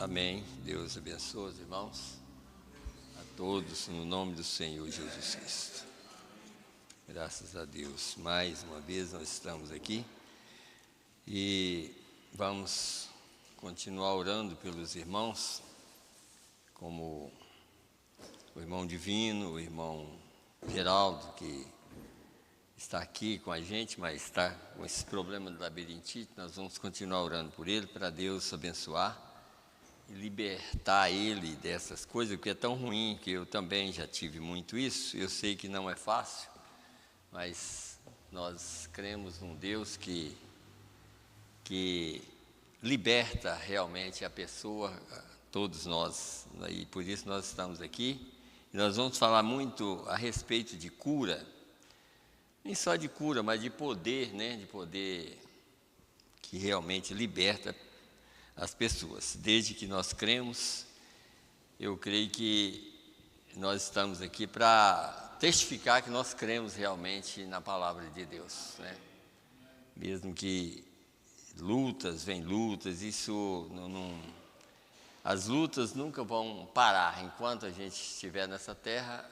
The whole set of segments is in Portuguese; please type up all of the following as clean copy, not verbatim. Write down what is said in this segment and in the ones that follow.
Amém. Deus abençoe os irmãos, a todos, no nome do Senhor Jesus Cristo. Graças a Deus, mais uma vez nós estamos aqui e vamos continuar orando pelos irmãos, como o irmão Divino, o irmão Geraldo, que está aqui com a gente, mas está com esse problema de labirintite. Nós vamos continuar orando por ele, para Deus abençoar e libertar ele dessas coisas, porque é tão ruim, que eu também já tive muito isso. Eu sei que não é fácil, mas nós cremos num Deus que liberta realmente a pessoa, todos nós, e por isso nós estamos aqui. E nós vamos falar muito a respeito de cura, nem só de cura, mas de poder, né? De poder que realmente liberta as pessoas. Desde que nós cremos, eu creio que nós estamos aqui para testificar que nós cremos realmente na palavra de Deus, né? Mesmo que vem lutas, isso as lutas nunca vão parar. Enquanto a gente estiver nessa terra,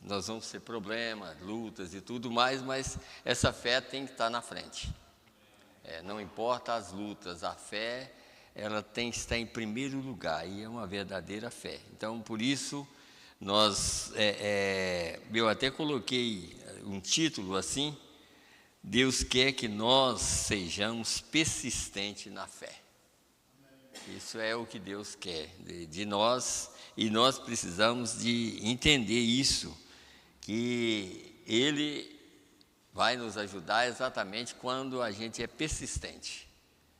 nós vamos ter problemas, lutas e tudo mais, mas essa fé tem que estar na frente. Não importa as lutas, a fé, ela tem que estar em primeiro lugar, e é uma verdadeira fé. Então, por isso, eu até coloquei um título assim: Deus quer que nós sejamos persistentes na fé. Isso é o que Deus quer de nós, e nós precisamos de entender isso, que Ele vai nos ajudar exatamente quando a gente é persistente,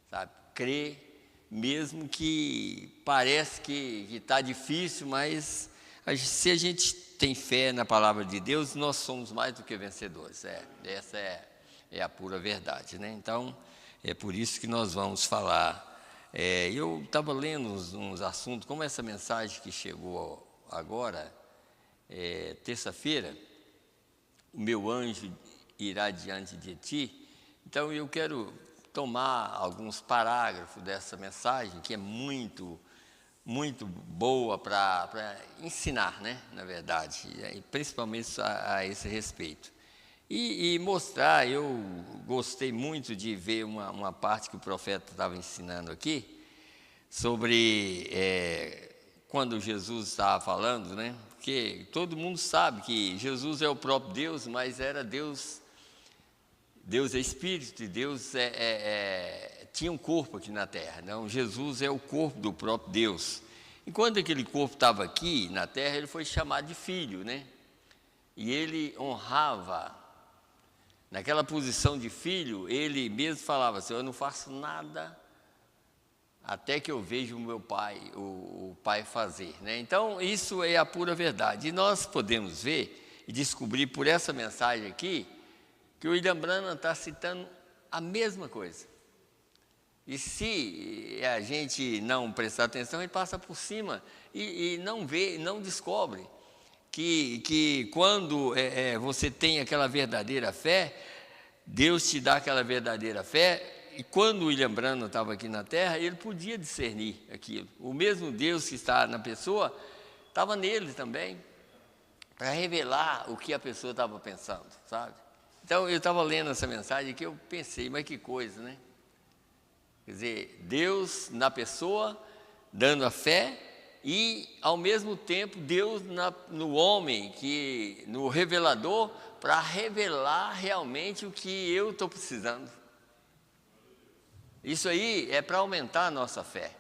sabe? Crer, mesmo que parece que está difícil, mas se a gente tem fé na palavra de Deus, nós somos mais do que vencedores. Essa é a pura verdade, né? Então, é por isso que nós vamos falar. Eu estava lendo uns assuntos, como essa mensagem que chegou agora, terça-feira, o meu anjo irá diante de ti. Então, eu quero tomar alguns parágrafos dessa mensagem, que é muito, muito boa para ensinar, né? Na verdade, principalmente a esse respeito. E mostrar, eu gostei muito de ver uma parte que o profeta estava ensinando aqui, sobre quando Jesus estava falando, né? Porque todo mundo sabe que Jesus é o próprio Deus, mas era Deus é Espírito, e Deus tinha um corpo aqui na terra. Não? Jesus é o corpo do próprio Deus. Enquanto aquele corpo estava aqui na terra, ele foi chamado de filho, né? E ele honrava. Naquela posição de filho, ele mesmo falava assim: eu não faço nada até que eu veja o meu pai, o pai fazer, né? Então, isso é a pura verdade. E nós podemos ver e descobrir por essa mensagem aqui, que o William Branham está citando a mesma coisa. E se a gente não prestar atenção, ele passa por cima e não vê, não descobre que quando você tem aquela verdadeira fé, Deus te dá aquela verdadeira fé. E quando o William Branham estava aqui na terra, ele podia discernir aquilo. O mesmo Deus que está na pessoa, estava nele também, para revelar o que a pessoa estava pensando, sabe? Então, eu estava lendo essa mensagem que eu pensei, mas que coisa, né? Quer dizer, Deus na pessoa, dando a fé, e, ao mesmo tempo, Deus no homem, no revelador, para revelar realmente o que eu estou precisando. Isso aí é para aumentar a nossa fé.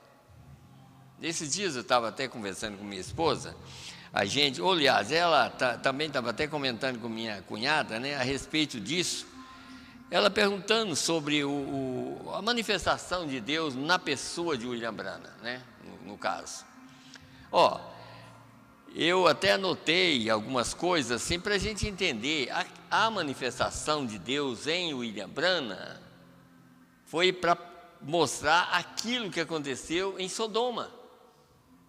Nesses dias eu estava até conversando com minha esposa, aliás, ela também estava até comentando com minha cunhada, né, a respeito disso, ela perguntando sobre a manifestação de Deus na pessoa de William Branham, né, no caso. Eu até anotei algumas coisas assim para a gente entender. A manifestação de Deus em William Branham foi para mostrar aquilo que aconteceu em Sodoma.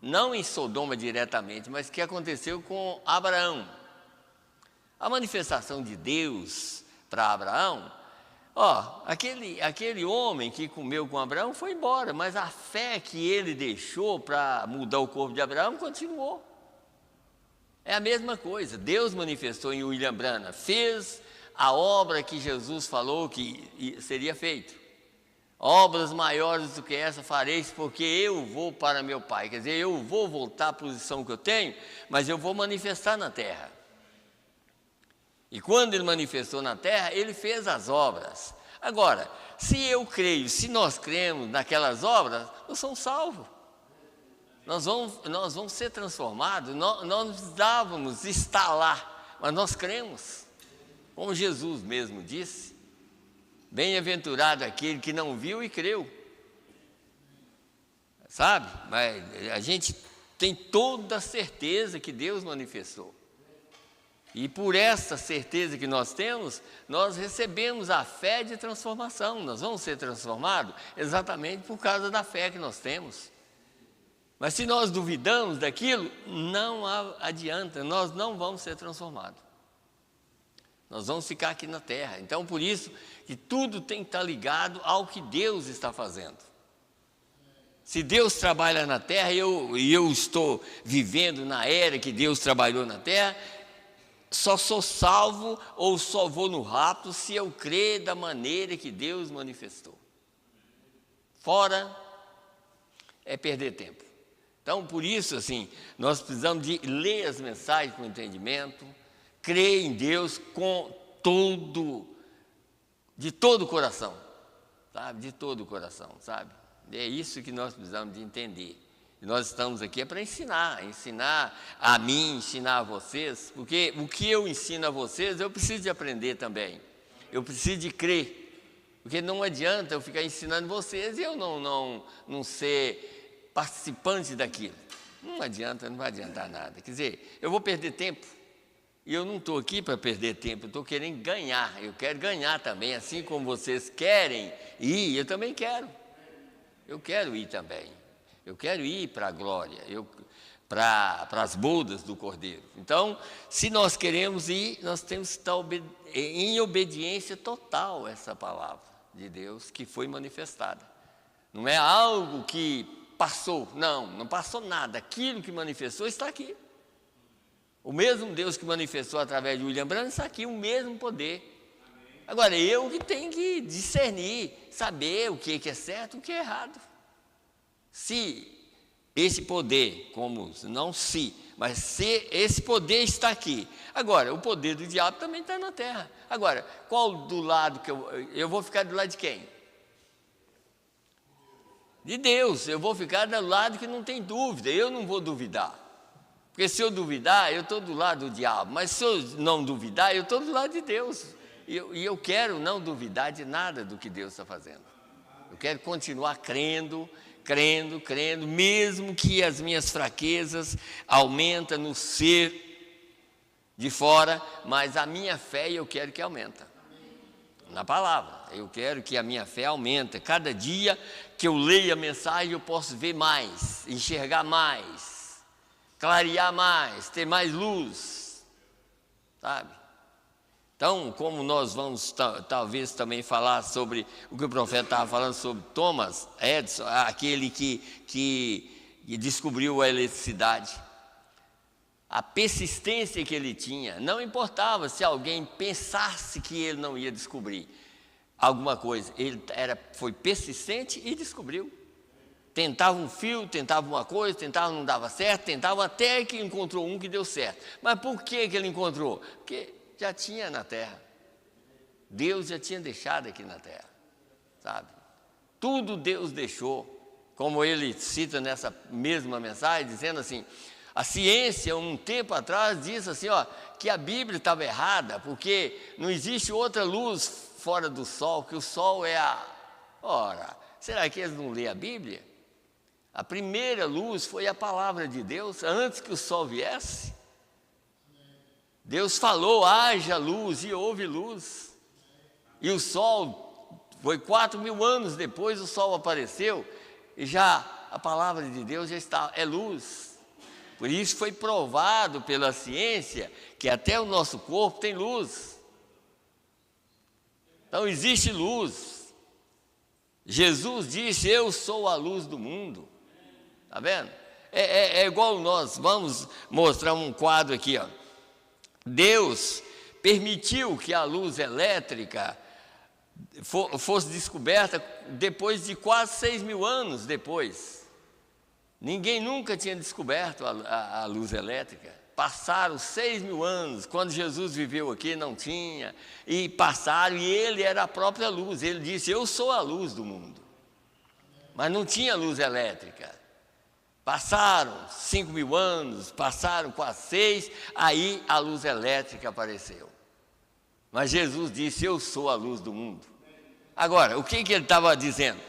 Não em Sodoma diretamente, mas que aconteceu com Abraão. A manifestação de Deus para Abraão Ó, aquele homem que comeu com Abraão foi embora, mas a fé que ele deixou para mudar o corpo de Abraão continuou. É a mesma coisa, Deus manifestou em William Branham, fez a obra que Jesus falou que seria feito. Obras maiores do que essa fareis, porque eu vou para meu Pai. Quer dizer, eu vou voltar à posição que eu tenho, mas eu vou manifestar na terra. E quando ele manifestou na terra, ele fez as obras. Agora, se eu creio, se nós cremos naquelas obras, nós somos salvos. Nós vamos ser transformados, nós não precisávamos estar lá, mas nós cremos. Como Jesus mesmo disse, bem-aventurado aquele que não viu e creu. Sabe? Mas a gente tem toda a certeza que Deus manifestou. E por essa certeza que nós temos, nós recebemos a fé de transformação. Nós vamos ser transformados exatamente por causa da fé que nós temos. Mas se nós duvidamos daquilo, não adianta, nós não vamos ser transformados. Nós vamos ficar aqui na terra. Então, por isso que tudo tem que estar ligado ao que Deus está fazendo. Se Deus trabalha na terra e eu estou vivendo na era que Deus trabalhou na terra, só sou salvo ou só vou no rapto se eu crer da maneira que Deus manifestou. Fora é perder tempo. Então, por isso, assim, nós precisamos de ler as mensagens com entendimento, crer em Deus de todo o coração, sabe? De todo o coração, sabe? É isso que nós precisamos de entender. E nós estamos aqui para ensinar a mim, ensinar a vocês, porque o que eu ensino a vocês, eu preciso de aprender também. Eu preciso de crer, porque não adianta eu ficar ensinando vocês e eu não ser participante daquilo. Não adianta, não vai adiantar nada. Quer dizer, eu vou perder tempo. E eu não estou aqui para perder tempo, eu estou querendo ganhar. Eu quero ganhar também, assim como vocês querem ir, eu também quero. Eu quero ir também. Eu quero ir para a glória, para as bodas do Cordeiro. Então, se nós queremos ir, nós temos que estar em obediência total a essa palavra de Deus que foi manifestada. Não é algo que passou, não passou nada. Aquilo que manifestou está aqui. O mesmo Deus que manifestou através de William Branham está aqui, o mesmo poder. Agora, eu que tenho que discernir, saber o que é certo e o que é errado. Se esse poder, mas se esse poder está aqui. Agora, o poder do diabo também está na terra. Agora, qual do lado que eu vou ficar do lado de quem? De Deus. Eu vou ficar do lado que não tem dúvida, eu não vou duvidar. Porque se eu duvidar, eu estou do lado do diabo. Mas se eu não duvidar, eu estou do lado de Deus. E eu quero não duvidar de nada do que Deus está fazendo. Eu quero continuar crendo, mesmo que as minhas fraquezas aumentem no ser de fora, mas a minha fé eu quero que aumente. Na palavra, eu quero que a minha fé aumente. Cada dia que eu leio a mensagem, eu posso ver mais, enxergar mais, clarear mais, ter mais luz, sabe? Então, como nós vamos talvez também falar sobre o que o profeta estava falando sobre Thomas Edison, aquele que descobriu a eletricidade, a persistência que ele tinha, não importava se alguém pensasse que ele não ia descobrir alguma coisa, ele foi persistente e descobriu. Tentava um fio, tentava uma coisa, tentava, não dava certo, tentava até que encontrou um que deu certo. Mas por que ele encontrou? Porque já tinha na terra. Deus já tinha deixado aqui na terra, sabe? Tudo Deus deixou, como ele cita nessa mesma mensagem, dizendo assim, a ciência, um tempo atrás, disse assim, que a Bíblia estava errada, porque não existe outra luz fora do sol, que o sol é a... Ora, será que eles não lêem a Bíblia? A primeira luz foi a palavra de Deus, antes que o sol viesse. Deus falou, haja luz, e houve luz. E o sol, foi 4.000 anos depois, o sol apareceu, e já a palavra de Deus já está, é luz. Por isso foi provado pela ciência que até o nosso corpo tem luz. Então existe luz. Jesus disse: eu sou a luz do mundo. Está vendo? É igual nós vamos mostrar um quadro aqui, ó. Deus permitiu que a luz elétrica fosse descoberta depois de quase 6.000 anos depois. Ninguém nunca tinha descoberto a luz elétrica. Passaram 6.000 anos, quando Jesus viveu aqui não tinha, e passaram, e ele era a própria luz. Ele disse: eu sou a luz do mundo. Mas não tinha luz elétrica. Passaram 5.000 anos, passaram quase 6, aí a luz elétrica apareceu. Mas Jesus disse: eu sou a luz do mundo. Agora, o que ele estava dizendo?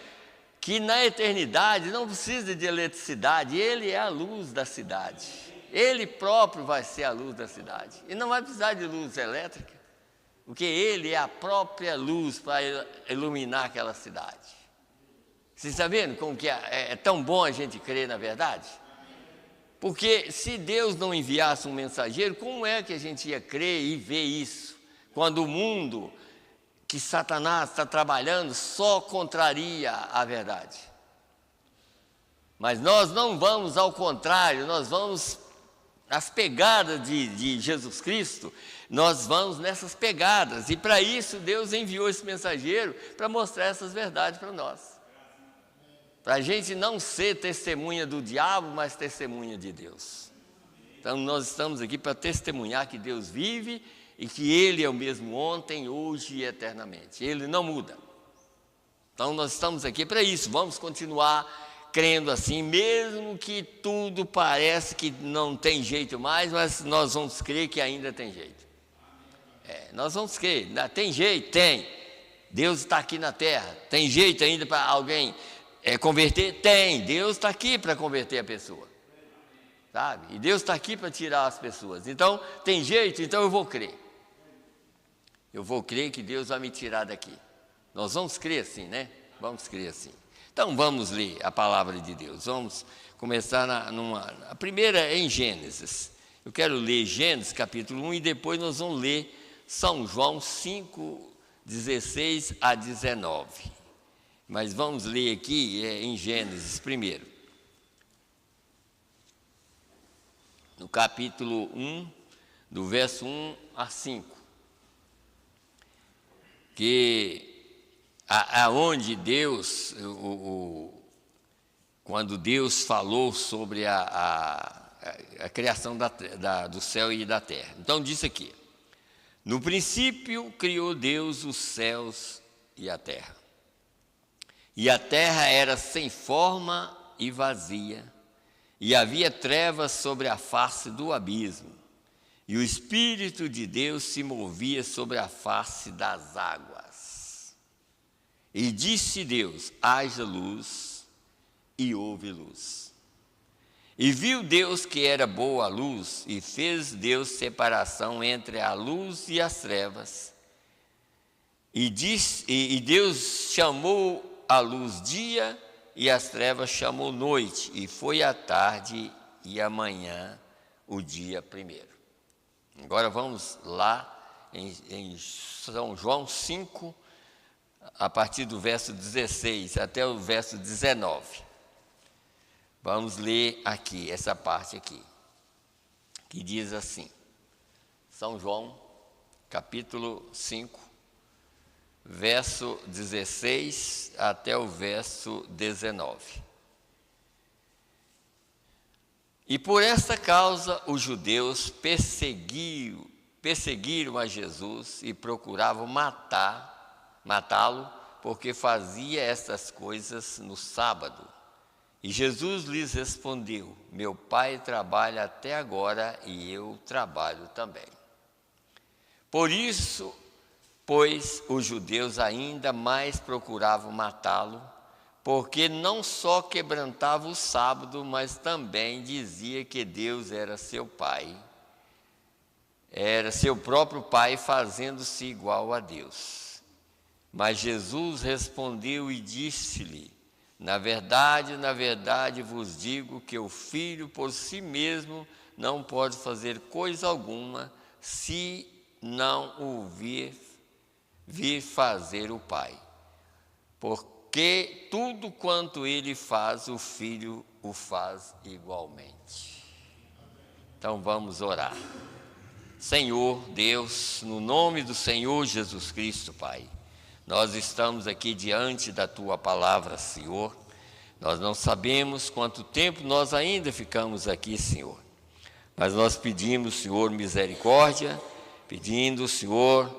Que na eternidade não precisa de eletricidade, ele é a luz da cidade. Ele próprio vai ser a luz da cidade. E não vai precisar de luz elétrica, porque ele é a própria luz para iluminar aquela cidade. Vocês estão vendo como que é tão bom a gente crer na verdade? Porque se Deus não enviasse um mensageiro, como é que a gente ia crer e ver isso? Quando o mundo que Satanás está trabalhando só contraria a verdade. Mas nós não vamos ao contrário, nós vamos às pegadas de Jesus Cristo, nós vamos nessas pegadas. E para isso Deus enviou esse mensageiro para mostrar essas verdades para nós. Para a gente não ser testemunha do diabo, mas testemunha de Deus. Então nós estamos aqui para testemunhar que Deus vive e que Ele é o mesmo ontem, hoje e eternamente. Ele não muda. Então nós estamos aqui para isso. Vamos continuar crendo assim, mesmo que tudo parece que não tem jeito mais, mas nós vamos crer que ainda tem jeito. Nós vamos crer. Tem jeito? Tem. Deus está aqui na terra. Tem jeito ainda para alguém converter? Tem. Deus está aqui para converter a pessoa. Sabe? E Deus está aqui para tirar as pessoas. Então, tem jeito? Então eu vou crer. Eu vou crer que Deus vai me tirar daqui. Nós vamos crer assim, né? Vamos crer assim. Então, vamos ler a palavra de Deus. Vamos começar a primeira é em Gênesis. Eu quero ler Gênesis capítulo 1 e depois nós vamos ler São João 5, 16 a 19. Mas vamos ler aqui em Gênesis primeiro. No capítulo 1, do verso 1 a 5. Que aonde Deus, quando Deus falou sobre a criação do céu e da terra. Então diz aqui: no princípio criou Deus os céus e a terra. E a terra era sem forma e vazia, e havia trevas sobre a face do abismo, e o Espírito de Deus se movia sobre a face das águas. E disse Deus: haja luz, e houve luz. E viu Deus que era boa a luz, e fez Deus separação entre a luz e as trevas. E Deus chamou a luz dia, e as trevas chamou noite, e foi a tarde e a manhã o dia primeiro. Agora vamos lá em São João 5, a partir do verso 16 até o verso 19. Vamos ler aqui, essa parte aqui, que diz assim, São João, capítulo 5, verso 16 até o verso 19. E por esta causa os judeus perseguiram a Jesus e procuravam matá-lo, porque fazia estas coisas no sábado. E Jesus lhes respondeu: meu Pai trabalha até agora e eu trabalho também. Por isso, pois, os judeus ainda mais procuravam matá-lo, porque não só quebrantava o sábado, mas também dizia que Deus era seu Pai, era seu próprio Pai, fazendo-se igual a Deus. Mas Jesus respondeu e disse-lhe: na verdade vos digo que o Filho por si mesmo não pode fazer coisa alguma se não o vir vir fazer o Pai. Porque tudo quanto ele faz, o Filho o faz igualmente. Então vamos orar. Senhor Deus, no nome do Senhor Jesus Cristo, Pai, nós estamos aqui diante da Tua palavra, Senhor. Nós não sabemos quanto tempo nós ainda ficamos aqui, Senhor. Mas nós pedimos, Senhor, misericórdia, pedindo, Senhor,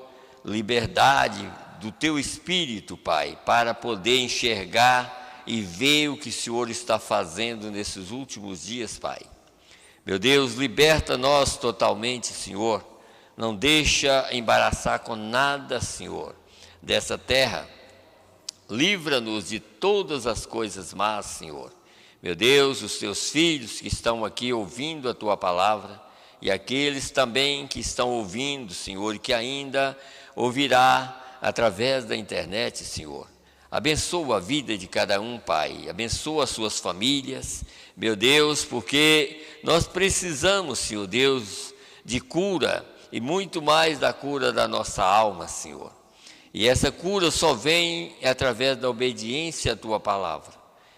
liberdade do Teu Espírito, Pai, para poder enxergar e ver o que o Senhor está fazendo nesses últimos dias, Pai. Meu Deus, liberta-nós totalmente, Senhor. Não deixa embaraçar com nada, Senhor, dessa terra. Livra-nos de todas as coisas más, Senhor. Meu Deus, os Teus filhos que estão aqui ouvindo a Tua palavra e aqueles também que estão ouvindo, Senhor, e que ainda ouvirá através da internet, Senhor. Abençoa a vida de cada um, Pai. Abençoa as suas famílias, meu Deus, porque nós precisamos, Senhor Deus, de cura e muito mais da cura da nossa alma, Senhor. E essa cura só vem através da obediência à Tua palavra.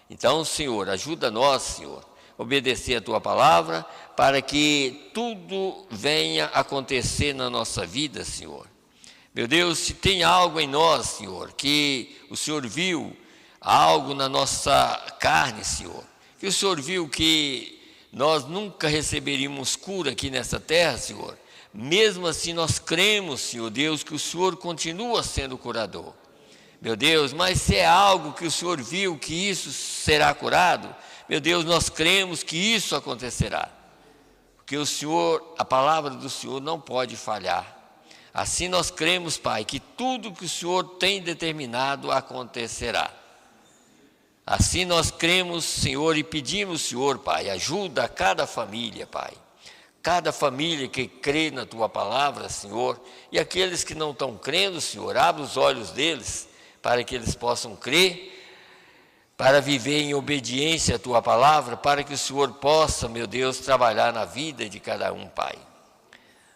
Então, Senhor, ajuda nós, Senhor, a obedecer a Tua palavra para que tudo venha acontecer na nossa vida, Senhor. Meu Deus, se tem algo em nós, Senhor, que o Senhor viu, algo na nossa carne, Senhor, que o Senhor viu que nós nunca receberíamos cura aqui nessa terra, Senhor, mesmo assim nós cremos, Senhor Deus, que o Senhor continua sendo curador. Meu Deus, mas se é algo que o Senhor viu que isso será curado, meu Deus, nós cremos que isso acontecerá. Porque o Senhor, a palavra do Senhor não pode falhar. Assim nós cremos, Pai, que tudo que o Senhor tem determinado acontecerá. Assim nós cremos, Senhor, e pedimos, Senhor, Pai, ajuda a cada família, Pai. Cada família que crê na Tua palavra, Senhor, e aqueles que não estão crendo, Senhor, abre os olhos deles para que eles possam crer, para viver em obediência à Tua palavra, para que o Senhor possa, meu Deus, trabalhar na vida de cada um, Pai.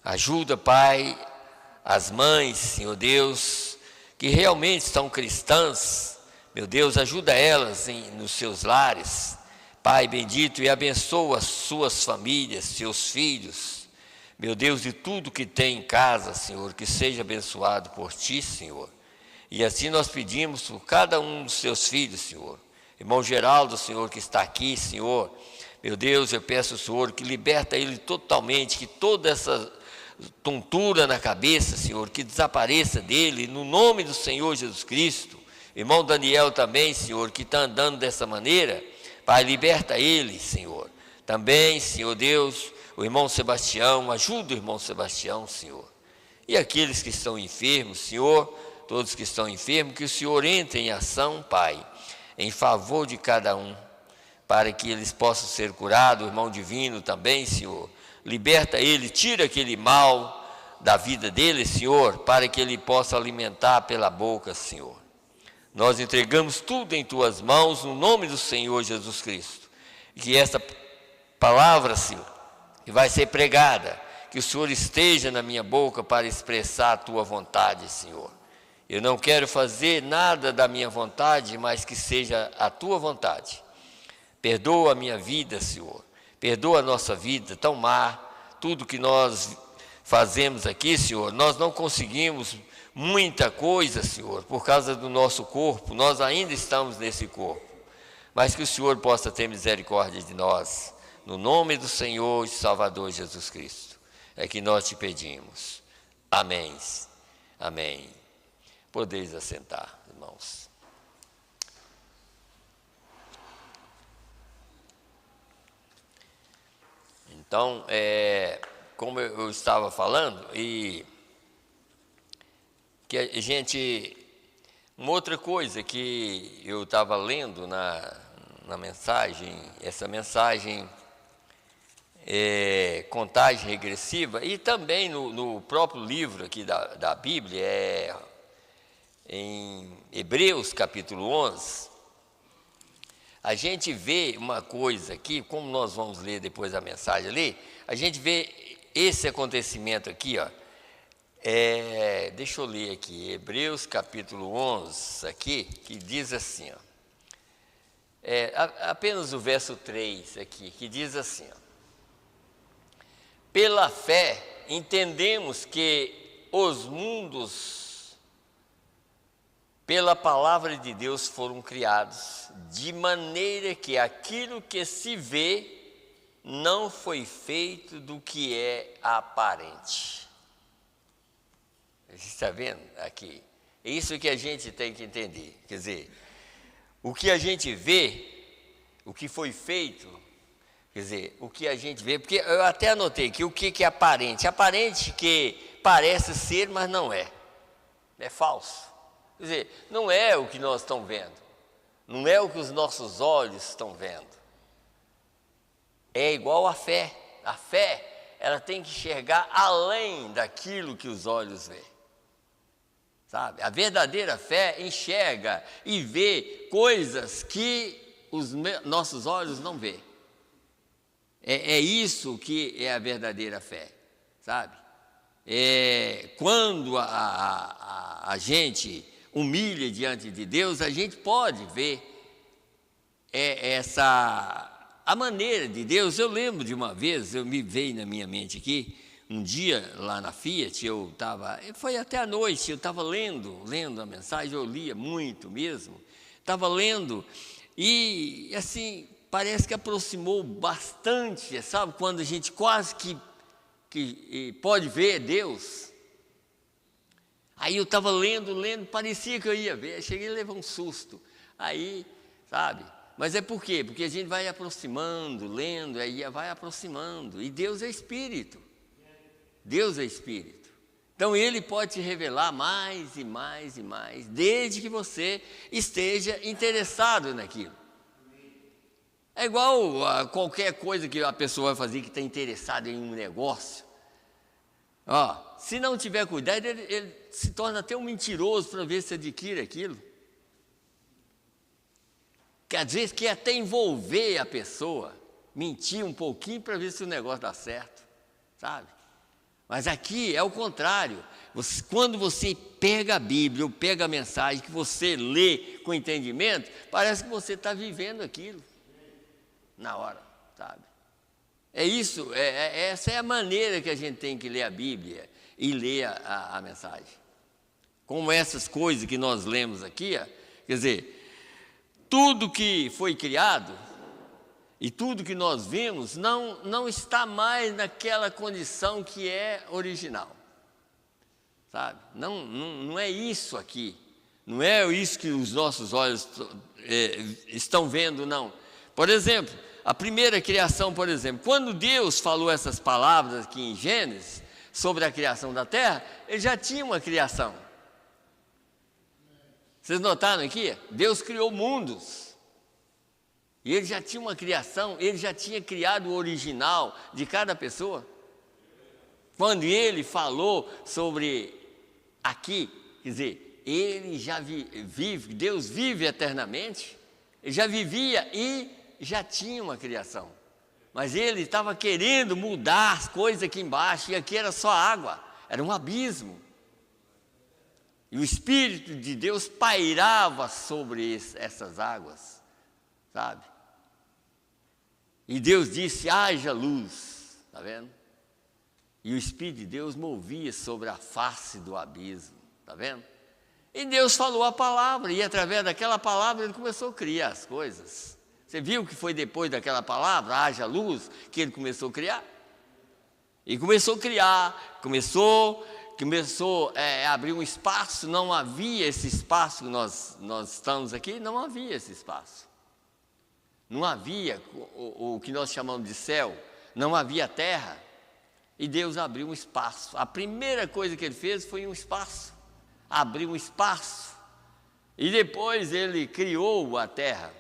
Ajuda, Pai, as mães, Senhor Deus, que realmente estão cristãs, meu Deus, ajuda elas nos seus lares, Pai bendito, e abençoa as suas famílias, seus filhos, meu Deus, de tudo que tem em casa, Senhor, que seja abençoado por Ti, Senhor. E assim nós pedimos por cada um dos Seus filhos, Senhor. Irmão Geraldo, Senhor, que está aqui, Senhor, meu Deus, eu peço, Senhor, que liberta ele totalmente, que toda essa tontura na cabeça, Senhor, que desapareça dele, no nome do Senhor Jesus Cristo. Irmão Daniel também, Senhor, que está andando dessa maneira, Pai, liberta ele, Senhor. Também, Senhor Deus, o irmão Sebastião, ajuda o irmão Sebastião, Senhor. E aqueles que estão enfermos, Senhor, todos que estão enfermos, que o Senhor entre em ação, Pai, em favor de cada um, para que eles possam ser curados. O irmão Divino também, Senhor, liberta ele, tira aquele mal da vida dele, Senhor, para que ele possa alimentar pela boca, Senhor. Nós entregamos tudo em Tuas mãos, no nome do Senhor Jesus Cristo. E que essa palavra, Senhor, que vai ser pregada, que o Senhor esteja na minha boca para expressar a Tua vontade, Senhor. Eu não quero fazer nada da minha vontade, mas que seja a Tua vontade. Perdoa a minha vida, Senhor. Perdoa a nossa vida tão má. Tudo que nós fazemos aqui, Senhor, nós não conseguimos muita coisa, Senhor, por causa do nosso corpo. Nós ainda estamos nesse corpo. Mas que o Senhor possa ter misericórdia de nós. No nome do Senhor e Salvador Jesus Cristo. É que nós te pedimos. Amém. Amém. Podeis assentar, irmãos. Então, como eu estava falando, e que a gente, uma outra coisa que eu estava lendo na mensagem, essa mensagem contagem regressiva, e também no próprio livro aqui da Bíblia, em Hebreus capítulo 11, a gente vê uma coisa aqui, como nós vamos ler depois a mensagem ali, a gente vê esse acontecimento aqui, ó, Deixa eu ler aqui, Hebreus capítulo 11, aqui, que diz assim, ó, apenas o verso 3 aqui, que diz assim, ó, pela fé entendemos que os mundos, pela palavra de Deus, foram criados, de maneira que aquilo que se vê não foi feito do que é aparente. Você está vendo aqui? É isso que a gente tem que entender. Quer dizer, o que a gente vê, o que foi feito, quer dizer, o que a gente vê, porque eu até anotei que o que é aparente? Aparente que parece ser, mas não é. É falso. Quer dizer, não é o que nós estamos vendo. Não é o que os nossos olhos estão vendo. É igual à fé. A fé, ela tem que enxergar além daquilo que os olhos veem. Sabe? A verdadeira fé enxerga e vê coisas que os nossos olhos não vêem. É isso que é a verdadeira fé, sabe? Quando a gente humilha diante de Deus, a gente pode ver a maneira de Deus. Eu lembro de uma vez, me veio na minha mente aqui, um dia lá na Fiat, foi até à noite, eu estava lendo a mensagem, eu lia muito mesmo, estava lendo, e assim, parece que aproximou bastante, sabe, quando a gente quase que pode ver Deus. Aí eu estava lendo, parecia que eu ia ver, cheguei a levar um susto, aí, sabe, mas é por quê? Porque a gente vai aproximando, lendo, aí vai aproximando, e Deus é Espírito. Deus é Espírito. Então Ele pode te revelar mais e mais e mais, desde que você esteja interessado naquilo. É igual a qualquer coisa que a pessoa vai fazer que está interessada em um negócio. Se não tiver cuidado, ele se torna até um mentiroso para ver se adquire aquilo. Que às vezes quer até envolver a pessoa, mentir um pouquinho para ver se o negócio dá certo, sabe? Mas aqui é o contrário. Quando você pega a Bíblia ou pega a mensagem que você lê com entendimento, parece que você está vivendo aquilo na hora, sabe? É isso, essa é a maneira que a gente tem que ler a Bíblia e ler a mensagem. Como essas coisas que nós lemos aqui, quer dizer, tudo que foi criado e tudo que nós vimos não está mais naquela condição que é original, sabe? Não é isso aqui, não é isso que os nossos olhos estão vendo, não. Por exemplo, a primeira criação, por exemplo, quando Deus falou essas palavras aqui em Gênesis, sobre a criação da terra, Ele já tinha uma criação. Vocês notaram aqui? Deus criou mundos. E Ele já tinha uma criação, Ele já tinha criado o original de cada pessoa. Quando Ele falou sobre aqui, quer dizer, Ele já vive, Deus vive eternamente, Ele já vivia e já tinha uma criação. Mas Ele estava querendo mudar as coisas aqui embaixo, e aqui era só água, era um abismo. E o Espírito de Deus pairava sobre essas águas, sabe? E Deus disse, haja luz, está vendo? E o Espírito de Deus movia sobre a face do abismo, está vendo? E Deus falou a palavra, e através daquela palavra Ele começou a criar as coisas. Você viu que foi depois daquela palavra, haja luz, que Ele começou a criar? E começou a criar, começou a abrir um espaço. Não havia esse espaço que nós estamos aqui, não havia esse espaço. Não havia o que nós chamamos de céu, não havia terra. E Deus abriu um espaço. A primeira coisa que Ele fez foi um espaço, abriu um espaço. E depois Ele criou a terra.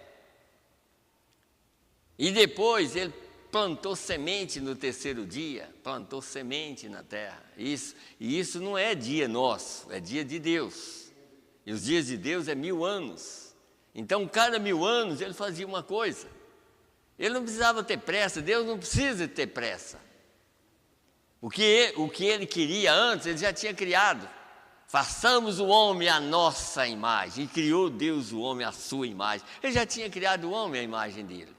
E depois Ele plantou semente no terceiro dia, plantou semente na terra. E isso não é dia nosso, é dia de Deus. E os dias de Deus é 1000 anos. Então, cada 1000 anos Ele fazia uma coisa. Ele não precisava ter pressa, Deus não precisa ter pressa. Porque o que ele queria antes, ele já tinha criado. Façamos o homem à nossa imagem. E criou Deus o homem à sua imagem. Ele já tinha criado o homem à imagem dele.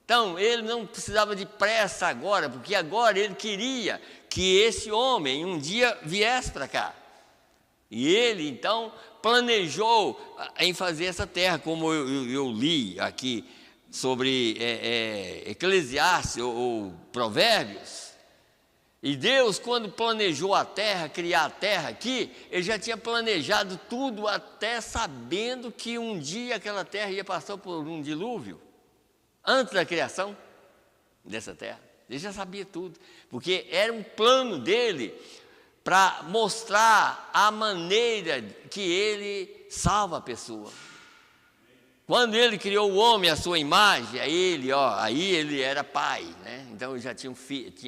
Então, ele não precisava de pressa agora, porque agora ele queria que esse homem um dia viesse para cá. E ele, então, planejou em fazer essa terra, como eu li aqui sobre Eclesiastes ou Provérbios. E Deus, quando planejou a terra, criar a terra aqui, ele já tinha planejado tudo, até sabendo que um dia aquela terra ia passar por um dilúvio. Antes da criação dessa terra. Ele já sabia tudo, porque era um plano dele para mostrar a maneira que ele salva a pessoa. Quando ele criou o homem à sua imagem, aí ele era pai, né? Então ele já tinha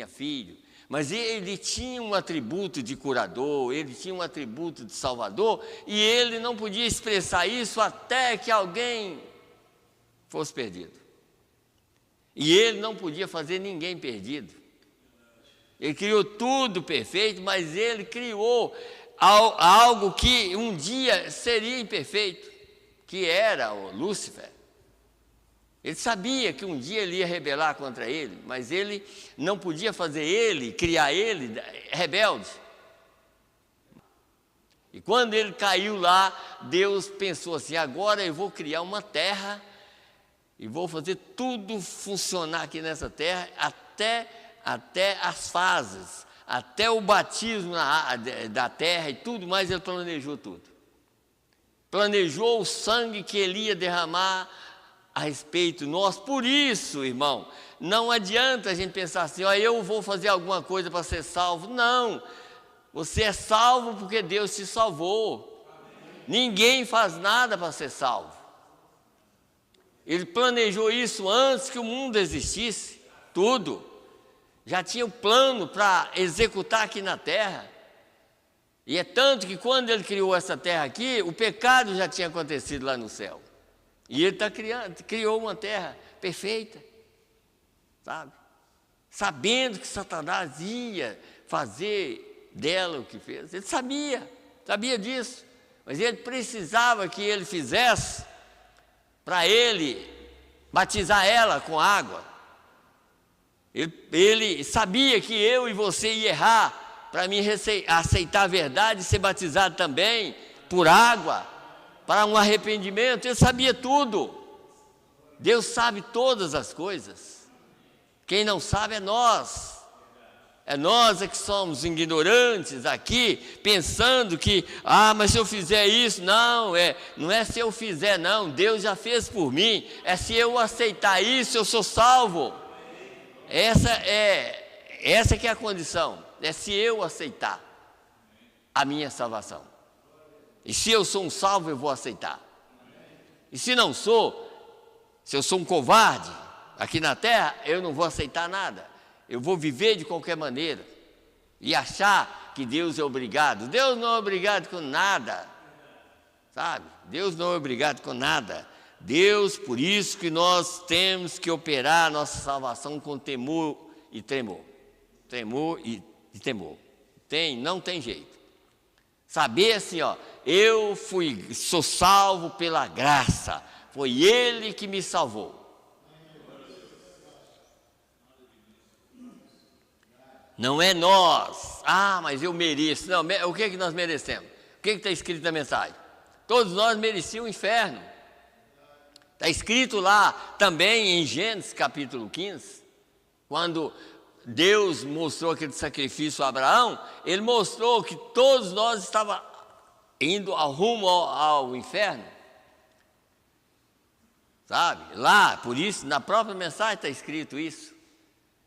filho. Mas ele tinha um atributo de curador, ele tinha um atributo de salvador, e ele não podia expressar isso até que alguém fosse perdido. E ele não podia fazer ninguém perdido. Ele criou tudo perfeito, mas ele criou algo que um dia seria imperfeito, que era o Lúcifer. Ele sabia que um dia ele ia rebelar contra ele, mas ele não podia criar ele rebelde. E quando ele caiu lá, Deus pensou assim: agora eu vou criar uma terra e vou fazer tudo funcionar aqui nessa terra, até as fases, até o batismo da terra e tudo mais. Ele planejou tudo. Planejou o sangue que ele ia derramar a respeito nosso. Por isso, irmão, não adianta a gente pensar assim: eu vou fazer alguma coisa para ser salvo. Não, você é salvo porque Deus te salvou. Ninguém faz nada para ser salvo. Ele planejou isso antes que o mundo existisse, tudo. Já tinha um plano para executar aqui na terra. E é tanto que quando ele criou essa terra aqui, o pecado já tinha acontecido lá no céu. E ele criou uma terra perfeita, sabe? Sabendo que Satanás ia fazer dela o que fez. Ele sabia disso. Mas ele precisava que ele fizesse para ele batizar ela com água. Ele sabia que eu e você ia errar para mim aceitar a verdade e ser batizado também por água, para um arrependimento. Ele sabia tudo. Deus sabe todas as coisas. Quem não sabe é nós. É nós que somos ignorantes aqui, pensando que, mas se eu fizer isso, não é se eu fizer, não, Deus já fez por mim, é se eu aceitar isso, eu sou salvo. Essa que é a condição, é se eu aceitar a minha salvação. E se eu sou um salvo, eu vou aceitar. E se não sou, se eu sou um covarde aqui na terra, eu não vou aceitar nada. Eu vou viver de qualquer maneira e achar que Deus é obrigado. Deus não é obrigado com nada, sabe? Deus não é obrigado com nada. Deus, por isso que nós temos que operar a nossa salvação com temor e tremor. Temor e temor. Não tem jeito. Saber assim, eu sou salvo pela graça. Foi Ele que me salvou. Não é nós. Mas eu mereço. Não, o que é que nós merecemos? O que está escrito na mensagem? Todos nós merecíamos o inferno. Está escrito lá também em Gênesis capítulo 15, quando Deus mostrou aquele sacrifício a Abraão, Ele mostrou que todos nós estávamos indo rumo ao inferno. Sabe? Lá, por isso, na própria mensagem está escrito isso.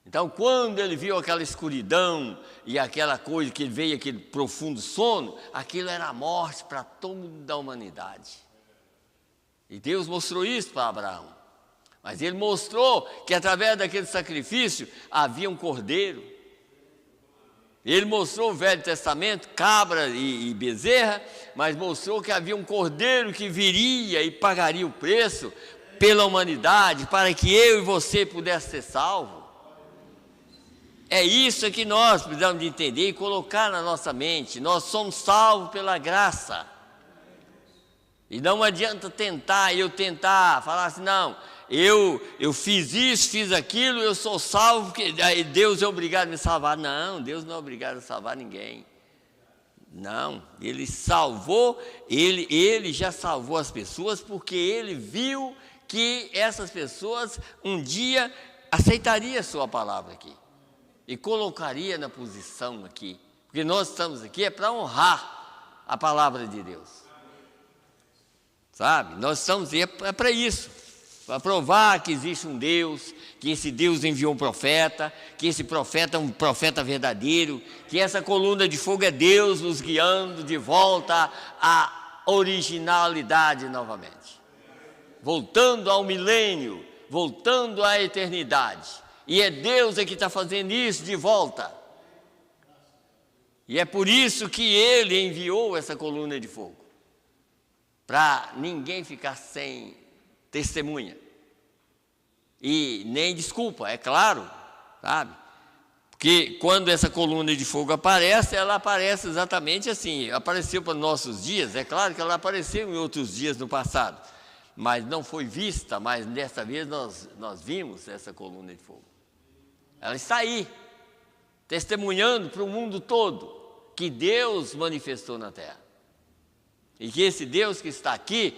Então, quando ele viu aquela escuridão e aquela coisa, que veio aquele profundo sono, aquilo era a morte para toda a humanidade. E Deus mostrou isso para Abraão. Mas Ele mostrou que através daquele sacrifício havia um cordeiro. Ele mostrou o Velho Testamento, cabra e bezerra, mas mostrou que havia um cordeiro que viria e pagaria o preço pela humanidade, para que eu e você pudéssemos ser salvos. É isso que nós precisamos de entender e colocar na nossa mente. Nós somos salvos pela graça. E não adianta tentar falar assim, não, eu fiz isso, fiz aquilo, eu sou salvo, porque Deus é obrigado a me salvar. Não, Deus não é obrigado a salvar ninguém. Não, Ele salvou, Ele já salvou as pessoas, porque Ele viu que essas pessoas um dia aceitariam a sua palavra aqui. E colocaria na posição aqui. Porque nós estamos aqui para honrar a palavra de Deus. Sabe? Nós estamos aí para isso. Para provar que existe um Deus, que esse Deus enviou um profeta, que esse profeta é um profeta verdadeiro, que essa coluna de fogo é Deus nos guiando de volta à originalidade novamente. Voltando ao milênio, voltando à eternidade. E é Deus que está fazendo isso de volta. E é por isso que Ele enviou essa coluna de fogo. Para ninguém ficar sem testemunha. E nem desculpa, é claro, sabe? Porque quando essa coluna de fogo aparece, ela aparece exatamente assim. Apareceu para nossos dias, é claro que ela apareceu em outros dias no passado. Mas não foi vista, mas dessa vez nós vimos essa coluna de fogo. Ela está aí, testemunhando para o mundo todo que Deus manifestou na terra. E que esse Deus que está aqui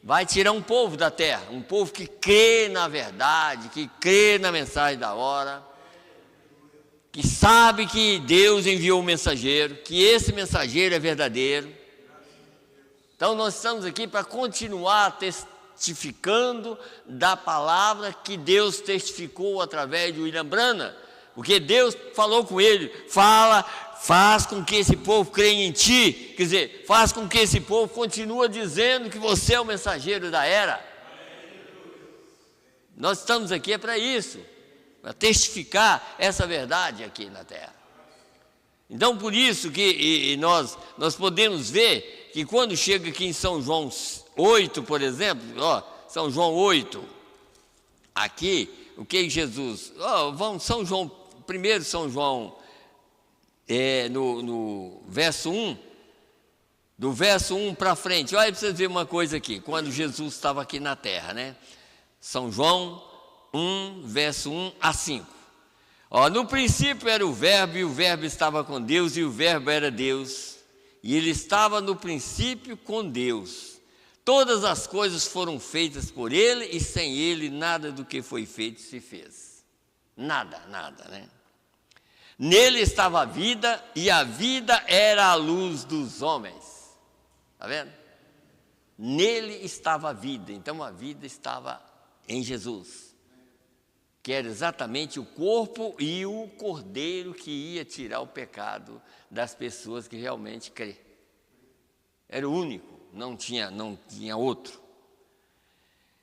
vai tirar um povo da terra, um povo que crê na verdade, que crê na mensagem da hora, que sabe que Deus enviou um mensageiro, que esse mensageiro é verdadeiro. Então nós estamos aqui para continuar testificando da palavra que Deus testificou através de William Branham, porque Deus falou com ele, faz com que esse povo creia em ti, quer dizer, faz com que esse povo continue dizendo que você é o mensageiro da era. Nós estamos aqui para isso, para testificar essa verdade aqui na terra. Então por isso que nós podemos ver que quando chega aqui em São João 8, por exemplo, São João 8, aqui, o que Jesus, vamos São João, primeiro São João, no verso 1, do verso 1 para frente, olha para vocês verem uma coisa aqui, quando Jesus estava aqui na terra, né? São João 1, verso 1 a 5. No princípio era o verbo, e o verbo estava com Deus, e o verbo era Deus, e ele estava no princípio com Deus. Todas as coisas foram feitas por ele, e sem ele nada do que foi feito se fez. Nada, né? Nele estava a vida, e a vida era a luz dos homens. Está vendo? Nele estava a vida, então a vida estava em Jesus, que era exatamente o corpo e o cordeiro que ia tirar o pecado das pessoas que realmente crê. Era o único, não tinha outro.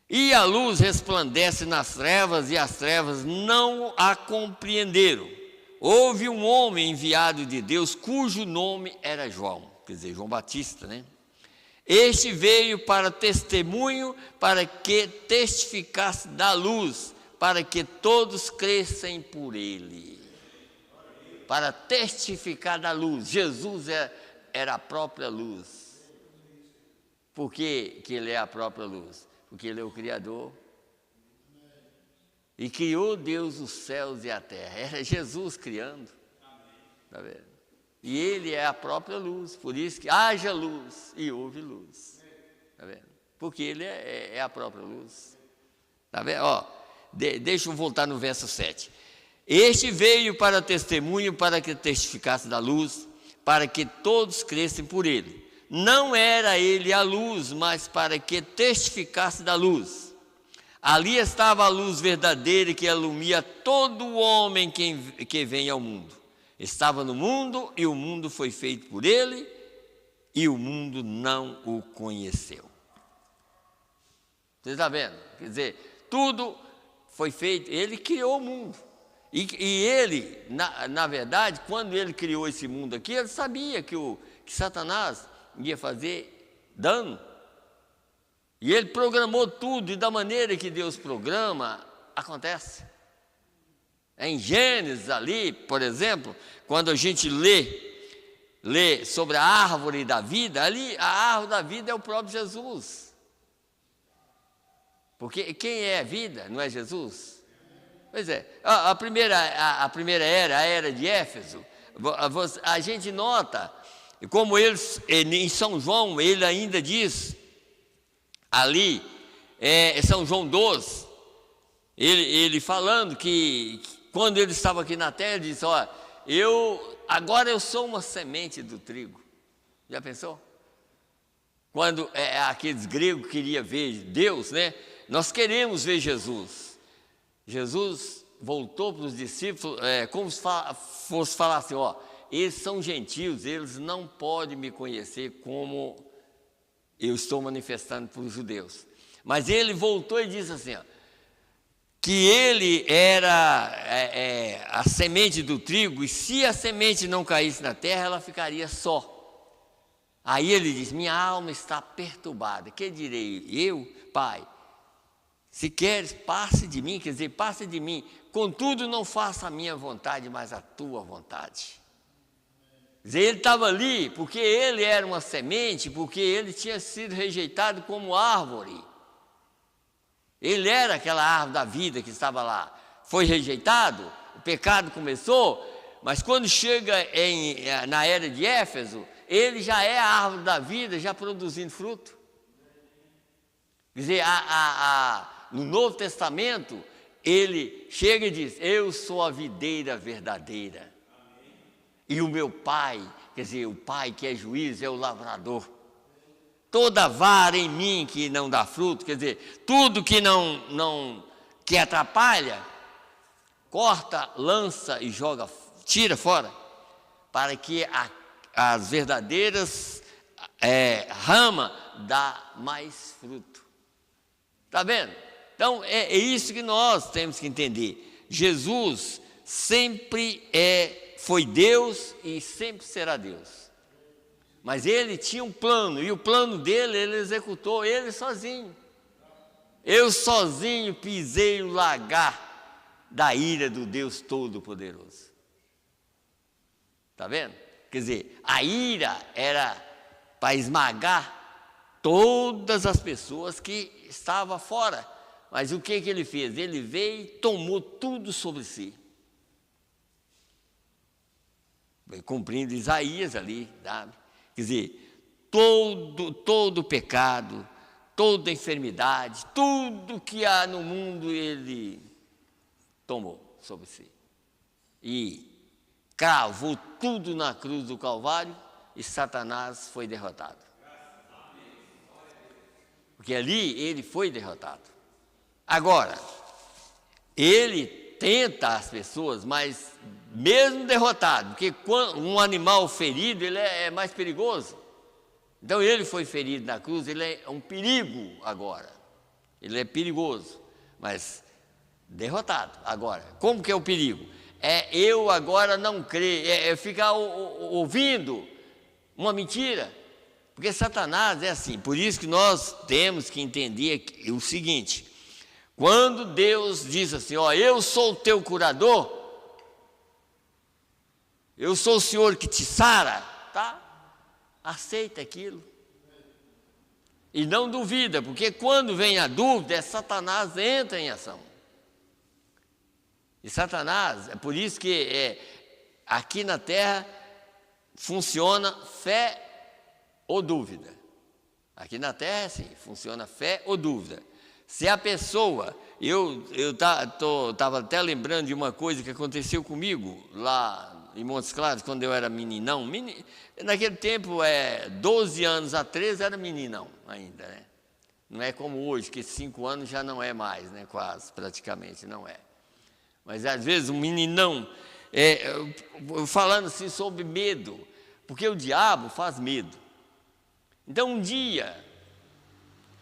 E a luz resplandece nas trevas, e as trevas não a compreenderam. Houve um homem enviado de Deus, cujo nome era João, quer dizer, João Batista, né? Este veio para testemunho, para que testificasse da luz, para que todos crescem por ele. Para testificar da luz. Jesus era a própria luz. Por que ele é a própria luz? Porque ele é o Criador. E criou Deus os céus e a terra. Era Jesus criando. Está vendo? E ele é a própria luz. Por isso que haja luz e houve luz. Está vendo? Porque ele é a própria luz. Está vendo? Deixa eu voltar no verso 7. Este veio para testemunho, para que testificasse da luz, para que todos crescem por ele. Não era ele a luz, mas para que testificasse da luz. Ali estava a luz verdadeira que alumia todo homem que vem ao mundo. Estava no mundo, e o mundo foi feito por ele, e o mundo não o conheceu. Você está vendo? Quer dizer, tudo foi feito, ele criou o mundo. E ele, na verdade, quando ele criou esse mundo aqui, ele sabia que Satanás ia fazer dano. E ele programou tudo, e da maneira que Deus programa, acontece. Em Gênesis ali, por exemplo, quando a gente lê sobre a árvore da vida, ali a árvore da vida é o próprio Jesus. Porque quem é a vida, não é Jesus? Pois é, a primeira era, a era de Éfeso, a gente nota, como eles, em São João, ele ainda diz, ali, São João 12, ele falando que quando ele estava aqui na terra, ele disse, ó, agora eu sou uma semente do trigo. Já pensou? Quando aqueles gregos queriam ver Deus, né? Nós queremos ver Jesus. Jesus voltou para os discípulos, como se fosse falar assim, ó, eles são gentios, eles não podem me conhecer como eu estou manifestando para os judeus. Mas ele voltou e disse assim, ó, que ele era a semente do trigo, e se a semente não caísse na terra, ela ficaria só. Aí ele diz, minha alma está perturbada, que direi eu, Pai? Se queres, passe de mim, quer dizer, passe de mim, contudo não faça a minha vontade, mas a tua vontade. Quer dizer, ele estava ali porque ele era uma semente, porque ele tinha sido rejeitado como árvore. Ele era aquela árvore da vida que estava lá. Foi rejeitado, o pecado começou, mas quando chega na era de Éfeso, ele já é a árvore da vida, já produzindo fruto. Quer dizer, no Novo Testamento, ele chega e diz, eu sou a videira verdadeira. E o meu pai, quer dizer, o pai que é juiz, é o lavrador. Toda vara em mim que não dá fruto, quer dizer, tudo que que atrapalha, corta, lança e tira fora, para que as verdadeiras ramas dá mais fruto. Está vendo? Então, é isso que nós temos que entender. Jesus sempre foi Deus e sempre será Deus. Mas ele tinha um plano, e o plano dele, ele executou, ele sozinho. Eu sozinho pisei o lagar da ira do Deus Todo-Poderoso. Está vendo? Quer dizer, a ira era para esmagar todas as pessoas que estavam fora. Mas o que ele fez? Ele veio e tomou tudo sobre si. Cumprindo Isaías ali, sabe? Quer dizer, todo pecado, toda enfermidade, tudo que há no mundo, ele tomou sobre si. E cravou tudo na cruz do Calvário e Satanás foi derrotado. Porque ali ele foi derrotado. Agora, ele tenta as pessoas, mas mesmo derrotado, porque um animal ferido, ele é mais perigoso. Então ele foi ferido na cruz, ele é um perigo agora. Ele é perigoso, mas derrotado. Agora, como que é o perigo? Eu agora não crer, é ficar ouvindo uma mentira. Porque Satanás é assim, por isso que nós temos que entender o seguinte, quando Deus diz assim, ó, eu sou o teu curador, eu sou o Senhor que te sara, tá? Aceita aquilo. E não duvida, porque quando vem a dúvida, Satanás entra em ação. E Satanás, é por isso que aqui na terra funciona fé ou dúvida. Aqui na terra é assim, funciona fé ou dúvida. Se a pessoa, eu estava até lembrando de uma coisa que aconteceu comigo lá em Montes Claros, quando eu era meninão, naquele tempo, 12 anos a 13 era meninão ainda, né? Não é como hoje, que 5 anos já não é mais, né? Quase, praticamente não é. Mas às vezes um meninão, falando assim sobre medo, porque o diabo faz medo. Então um dia,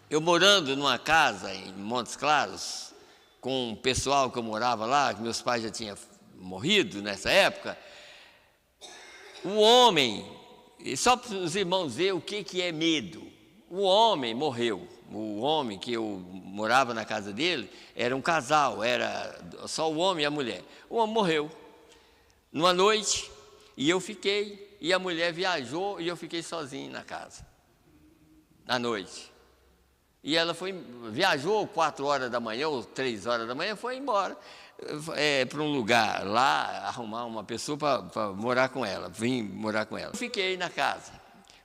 eu morando numa casa em Montes Claros, com o pessoal que eu morava lá, que meus pais já tinham morrido nessa época, o homem, só para os irmãos verem o que é medo, o homem morreu, o homem que eu morava na casa dele, era um casal, era só o homem e a mulher. O homem morreu numa noite e eu fiquei, e a mulher viajou e eu fiquei sozinho na casa, à noite. E ela viajou 4 horas da manhã ou 3 horas da manhã, foi embora para um lugar lá, arrumar uma pessoa para morar com ela, vim morar com ela. Fiquei na casa.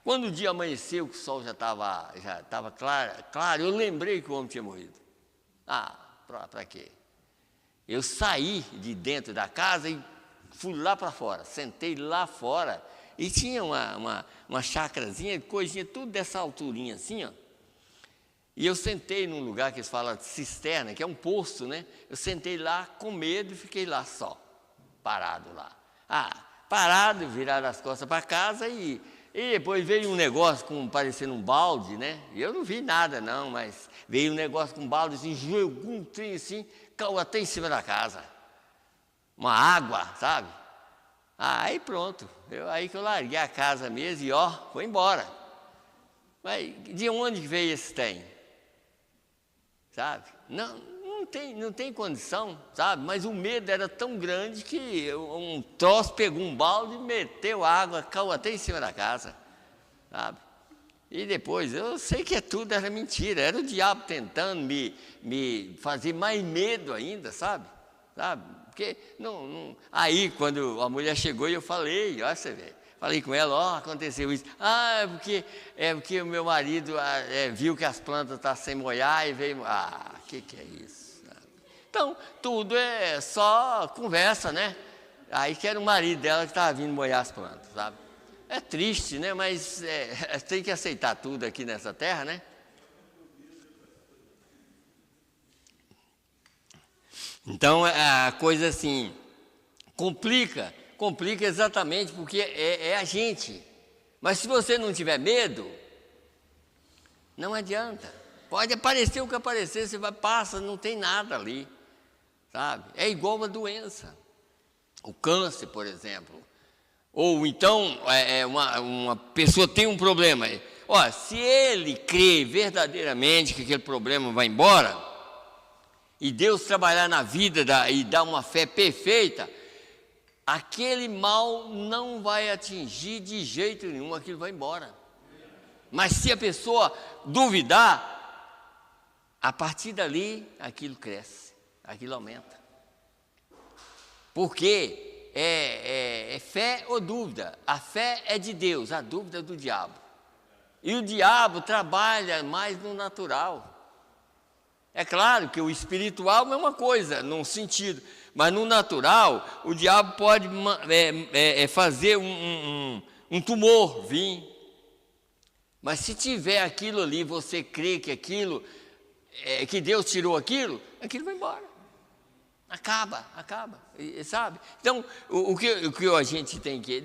Quando o dia amanheceu, que o sol já estava claro, eu lembrei que o homem tinha morrido. Para quê? Eu saí de dentro da casa e fui lá para fora, sentei lá fora, e tinha uma chácarazinha, coisinha, tudo dessa alturinha assim, ó. E eu sentei num lugar que eles falam de cisterna, que é um poço, né? Eu sentei lá com medo e fiquei lá só, parado lá. Parado, virado as costas para casa e depois veio um negócio parecendo um balde, né? E eu não vi nada não, mas veio um negócio com um balde assim, jogou um trem assim, caiu até em cima da casa. Uma água, sabe? Aí pronto, aí que eu larguei a casa mesmo e foi embora. Mas de onde veio esse trem? Sabe? Não tem condição, sabe? Mas o medo era tão grande que um troço pegou um balde, meteu água, caiu até em cima da casa, sabe? E depois, eu sei que tudo era mentira, era o diabo tentando me fazer mais medo ainda, sabe? Porque Aí, quando a mulher chegou, eu falei, olha você vê. Falei com ela, aconteceu isso. É porque o meu marido viu que as plantas estavam sem molhar e veio... que é isso? Então, tudo é só conversa, né? Aí que era o marido dela que estava vindo molhar as plantas, sabe? É triste, né? Mas tem que aceitar tudo aqui nessa terra, né? Então, a coisa assim, complica exatamente porque é a gente. Mas se você não tiver medo, não adianta. Pode aparecer o que aparecer, você passa, não tem nada ali, sabe? É igual uma doença. O câncer, por exemplo. Ou então, uma pessoa tem um problema. Se ele crê verdadeiramente que aquele problema vai embora, e Deus trabalhar na vida e dar uma fé perfeita, aquele mal não vai atingir de jeito nenhum, aquilo vai embora. Mas se a pessoa duvidar, a partir dali, aquilo cresce, aquilo aumenta. Porque é fé ou dúvida? A fé é de Deus, a dúvida é do diabo. E o diabo trabalha mais no natural. É claro que o espiritual é uma coisa, num sentido, mas no natural, o diabo pode fazer um tumor vir. Mas se tiver aquilo ali, você crê que aquilo, que Deus tirou aquilo vai embora. Acaba, sabe? Então, o que a gente tem que...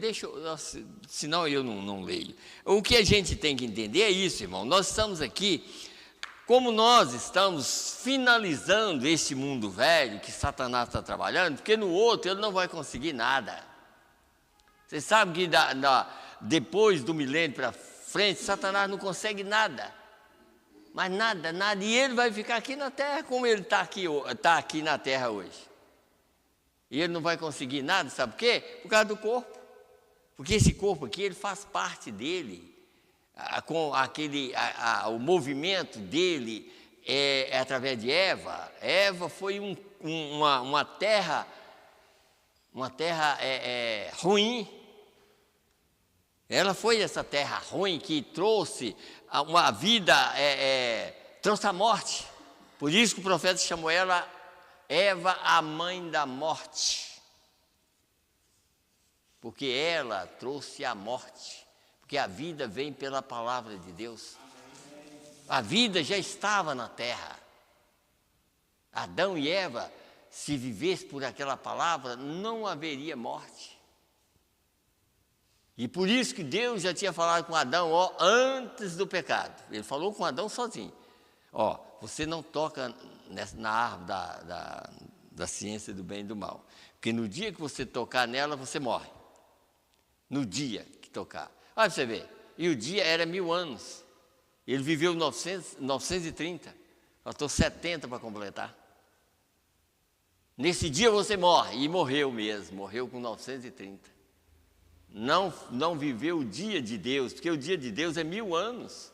senão eu não leio. O que a gente tem que entender é isso, irmão. Nós estamos aqui... Como nós estamos finalizando este mundo velho que Satanás está trabalhando, porque no outro ele não vai conseguir nada. Você sabe que depois do milênio para frente, Satanás não consegue nada. Mas nada. E ele vai ficar aqui na terra como ele está aqui na terra hoje. E ele não vai conseguir nada, sabe por quê? Por causa do corpo. Porque esse corpo aqui, ele faz parte dele. Com o movimento dele através de Eva. Eva foi uma terra ruim. Ela foi essa terra ruim que trouxe uma vida, trouxe a morte. Por isso que o profeta chamou ela Eva, a mãe da morte. Porque ela trouxe a morte. Porque a vida vem pela palavra de Deus. A vida já estava na terra. Adão e Eva, se vivesse por aquela palavra, não haveria morte. E por isso que Deus já tinha falado com Adão, antes do pecado. Ele falou com Adão sozinho. Você não toca na árvore da ciência do bem e do mal. Porque no dia que você tocar nela, você morre. No dia que tocar. Olha para você ver, e o dia era 1000 anos. Ele viveu 930, faltou 70 para completar. Nesse dia você morre, e morreu mesmo, morreu com 930. Não viveu o dia de Deus, porque o dia de Deus é 1000 anos.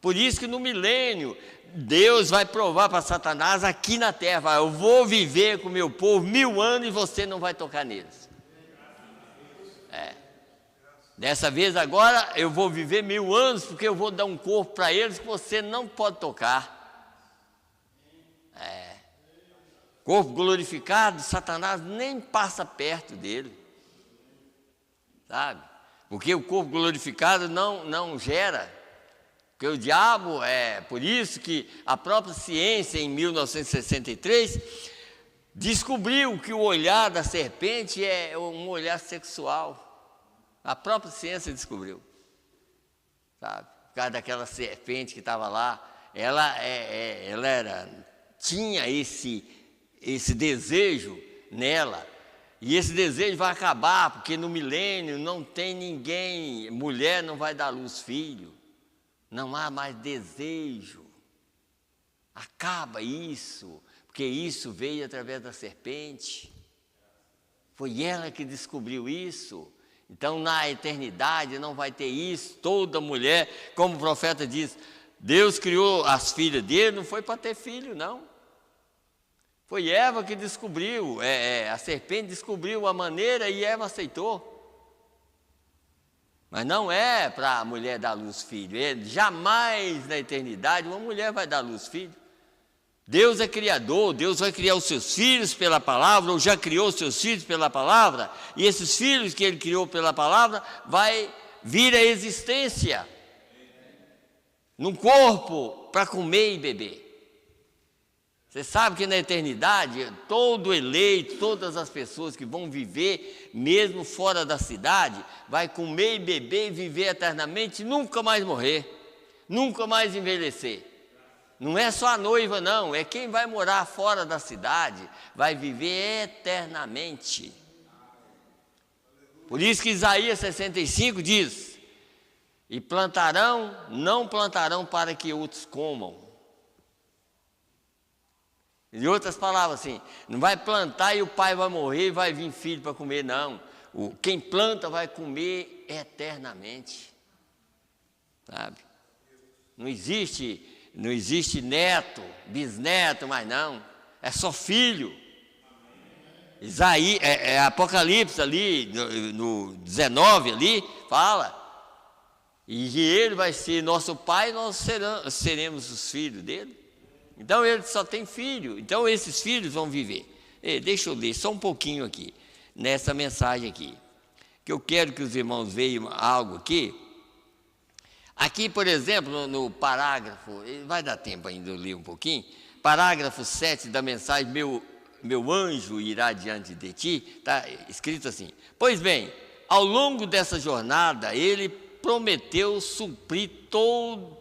Por isso que no milênio, Deus vai provar para Satanás aqui na terra, eu vou viver com o meu povo 1000 anos e você não vai tocar neles. Dessa vez agora eu vou viver 1000 anos, porque eu vou dar um corpo para eles que você não pode tocar. Corpo glorificado, Satanás nem passa perto dele, sabe? Porque o corpo glorificado não gera, porque o diabo, por isso que a própria ciência em 1963 descobriu que o olhar da serpente é um olhar sexual. A própria ciência descobriu, sabe? Por causa daquela serpente que estava lá, ela tinha esse desejo nela, e esse desejo vai acabar, porque no milênio não tem ninguém, mulher não vai dar à luz filho, não há mais desejo, acaba isso, porque isso veio através da serpente, foi ela que descobriu isso. Então na eternidade não vai ter isso, toda mulher, como o profeta diz, Deus criou as filhas dele, não foi para ter filho não. Foi Eva que descobriu, a serpente descobriu a maneira e Eva aceitou. Mas não é para a mulher dar luz filho, jamais na eternidade uma mulher vai dar luz filho. Deus é criador, Deus vai criar os seus filhos pela palavra, ou já criou os seus filhos pela palavra, e esses filhos que Ele criou pela palavra vai vir à existência, num corpo para comer e beber. Você sabe que na eternidade, todo eleito, todas as pessoas que vão viver, mesmo fora da cidade, vai comer e beber e viver eternamente, nunca mais morrer, nunca mais envelhecer. Não é só a noiva não, é quem vai morar fora da cidade, vai viver eternamente. Por isso que Isaías 65 diz, e plantarão, não plantarão para que outros comam. Em outras palavras assim, não vai plantar e o pai vai morrer e vai vir filho para comer, não. Quem planta vai comer eternamente, sabe? Não existe neto, bisneto, mas não, é só filho. Isaías, Apocalipse ali, no 19 ali, fala, e ele vai ser nosso pai, nós seremos os filhos dele. Então ele só tem filho, então esses filhos vão viver. Deixa eu ler só um pouquinho aqui, nessa mensagem aqui, que eu quero que os irmãos vejam algo aqui. Aqui, por exemplo, no parágrafo, vai dar tempo ainda eu ler um pouquinho, parágrafo 7 da mensagem, meu anjo irá diante de ti, está escrito assim, pois bem, ao longo dessa jornada, ele prometeu suprir tudo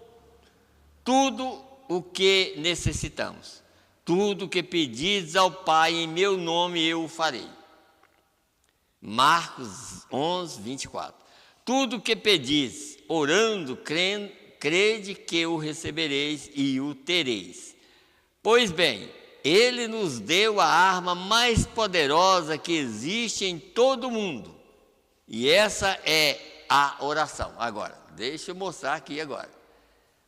o que necessitamos, tudo o que pedires ao Pai em meu nome eu o farei. Marcos 11, 24. Tudo o que pedis, orando, crede que o recebereis e o tereis. Pois bem, ele nos deu a arma mais poderosa que existe em todo o mundo, e essa é a oração. Agora, deixa eu mostrar aqui agora.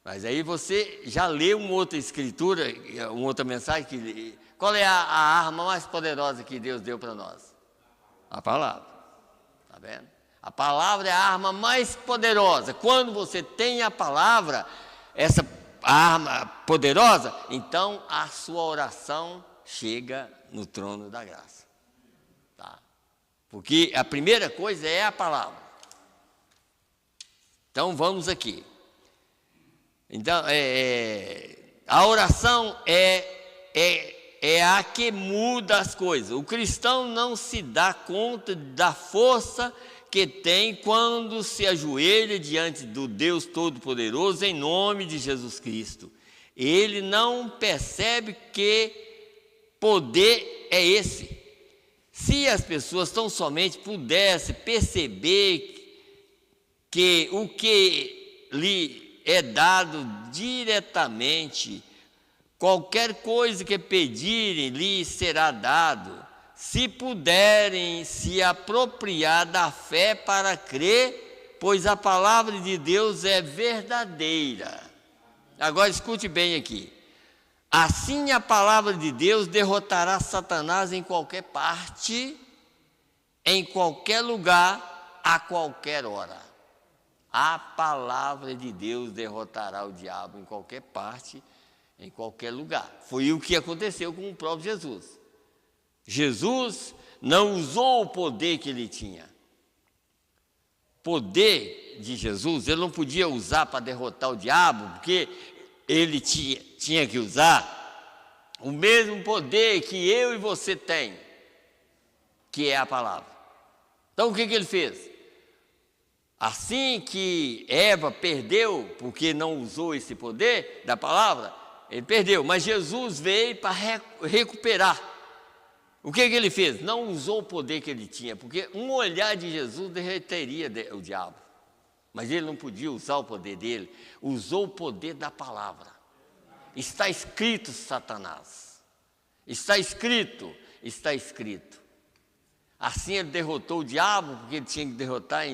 Mas aí você já leu uma outra escritura, uma outra mensagem, qual é a arma mais poderosa que Deus deu para nós? A palavra, está vendo? A palavra é a arma mais poderosa. Quando você tem a palavra, essa arma poderosa, então a sua oração chega no trono da graça. Tá? Porque a primeira coisa é a palavra. Então vamos aqui. Então, a oração é a que muda as coisas. O cristão não se dá conta da força que tem quando se ajoelha diante do Deus Todo-Poderoso em nome de Jesus Cristo. Ele não percebe que poder é esse. Se as pessoas tão somente pudessem perceber que o que lhe é dado diretamente. Qualquer coisa que pedirem, lhes será dado, se puderem se apropriar da fé para crer, pois a palavra de Deus é verdadeira. Agora escute bem aqui. Assim a palavra de Deus derrotará Satanás em qualquer parte, em qualquer lugar, a qualquer hora. A palavra de Deus derrotará o diabo em qualquer parte, em qualquer lugar. Foi o que aconteceu com o próprio Jesus. Jesus não usou o poder que ele tinha. Poder de Jesus, ele não podia usar para derrotar o diabo, porque ele tinha que usar o mesmo poder que eu e você tem, que é a palavra. Então o que ele fez? Assim que Eva perdeu, porque não usou esse poder da palavra, ele perdeu, mas Jesus veio para recuperar. O que ele fez? Não usou o poder que ele tinha, porque um olhar de Jesus derreteria o diabo. Mas ele não podia usar o poder dele, usou o poder da palavra. Está escrito, Satanás. Está escrito, está escrito. Assim ele derrotou o diabo, porque ele tinha que derrotar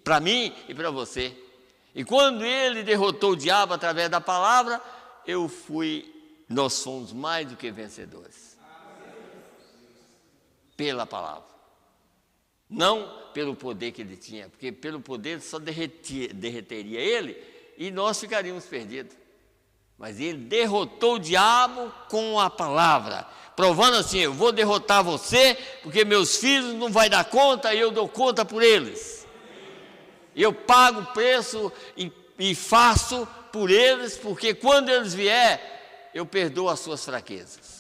para mim e para você. E quando ele derrotou o diabo através da palavra, nós fomos mais do que vencedores. Pela palavra. Não pelo poder que ele tinha, porque pelo poder só derreteria ele e nós ficaríamos perdidos. Mas ele derrotou o diabo com a palavra, provando assim: eu vou derrotar você, porque meus filhos não vão dar conta e eu dou conta por eles. Eu pago o preço e faço por eles, porque quando eles vier, eu perdoo as suas fraquezas.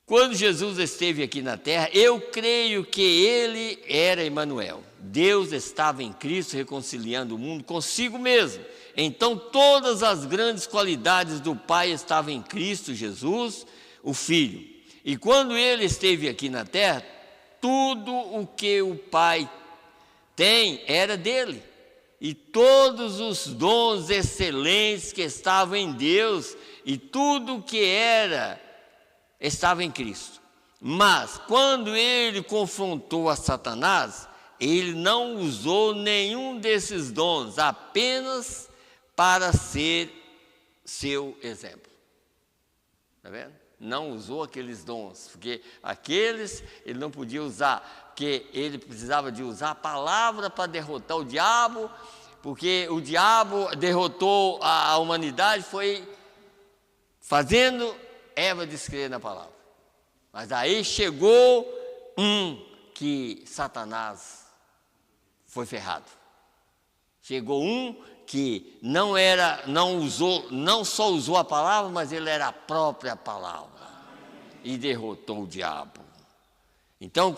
Quando Jesus esteve aqui na terra, eu creio que ele era Emanuel. Deus estava em Cristo reconciliando o mundo consigo mesmo. Então todas as grandes qualidades do Pai estavam em Cristo Jesus, o Filho. E quando ele esteve aqui na terra, tudo o que o Pai tem era dele. E todos os dons excelentes que estavam em Deus e tudo o que era estava em Cristo. Mas quando ele confrontou a Satanás, ele não usou nenhum desses dons, apenas para ser seu exemplo. Está vendo? Não usou aqueles dons, porque aqueles ele não podia usar, porque ele precisava de usar a palavra para derrotar o diabo, porque o diabo derrotou a humanidade, foi fazendo Eva descrer na palavra. Mas aí chegou que Satanás foi ferrado. Chegou que não só usou a palavra, mas ele era a própria palavra. E derrotou o diabo. Então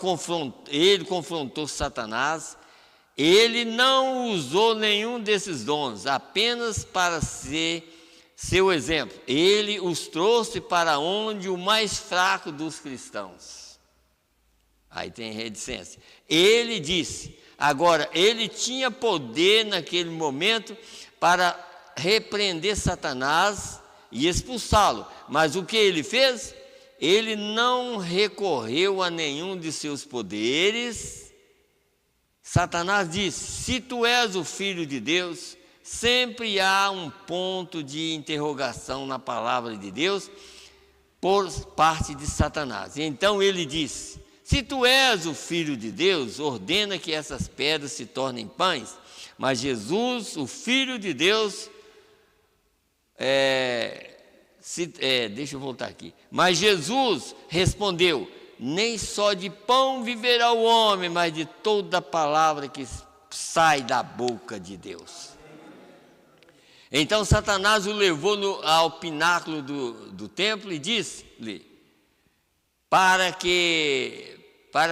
ele confrontou Satanás. Ele não usou nenhum desses dons, apenas para ser seu exemplo. Ele os trouxe para onde o mais fraco dos cristãos. Aí tem reticência. Ele disse, agora, ele tinha poder naquele momento para repreender Satanás e expulsá-lo. Mas o que ele fez? Ele não recorreu a nenhum de seus poderes. Satanás disse: se tu és o Filho de Deus, sempre há um ponto de interrogação na palavra de Deus por parte de Satanás. Então ele disse: se tu és o Filho de Deus, ordena que essas pedras se tornem pães. Mas Jesus, o Filho de Deus, deixa eu voltar aqui. Mas Jesus respondeu: nem só de pão viverá o homem, mas de toda palavra que sai da boca de Deus. Então Satanás o levou ao pináculo do templo e disse-lhe para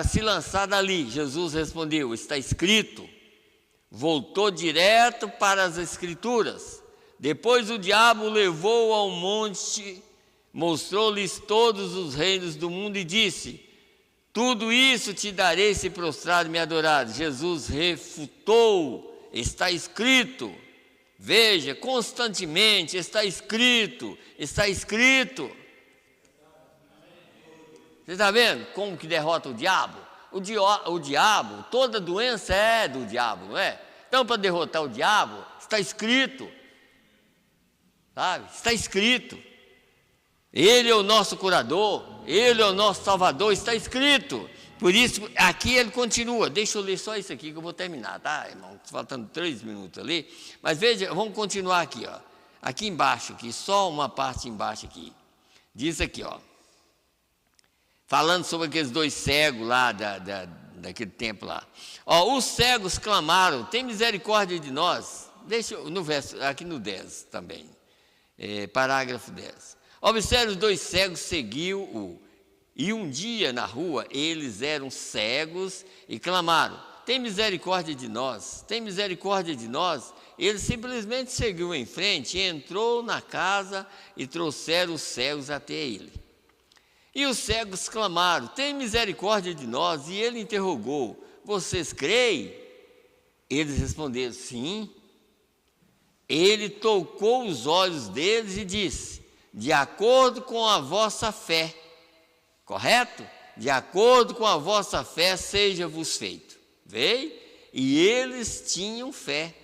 se lançar dali. Jesus respondeu: está escrito. Voltou direto para as Escrituras. Depois o diabo o levou ao monte, mostrou-lhes todos os reinos do mundo e disse: Tudo isso te darei se prostrado me adorar. Jesus refutou, está escrito. Veja, constantemente está escrito, está escrito. Você está vendo como que derrota o diabo? O diabo, toda doença é do diabo, não é? Então, para derrotar o diabo, está escrito, sabe? Está escrito. Ele é o nosso curador, Ele é o nosso salvador, está escrito. Por isso, aqui ele continua. Deixa eu ler só isso aqui que eu vou terminar, tá, irmão? Faltando 3 minutos ali. Mas veja, vamos continuar aqui, ó. Aqui embaixo, aqui, só uma parte embaixo aqui. Diz aqui, ó. Falando sobre aqueles 2 cegos lá, daquele tempo lá. Ó, os cegos clamaram, tem misericórdia de nós. Deixa eu, no verso, aqui no 10 também. Parágrafo 10. Observe, os 2 cegos seguiu-o. E um dia na rua, eles eram cegos e clamaram, tem misericórdia de nós, tem misericórdia de nós. Ele simplesmente seguiu em frente, entrou na casa e trouxeram os cegos até ele. E os cegos clamaram, tem misericórdia de nós. E ele interrogou, vocês creem? Eles responderam, sim. Ele tocou os olhos deles e disse, de acordo com a vossa fé, correto? De acordo com a vossa fé, seja-vos feito. Veio? E eles tinham fé.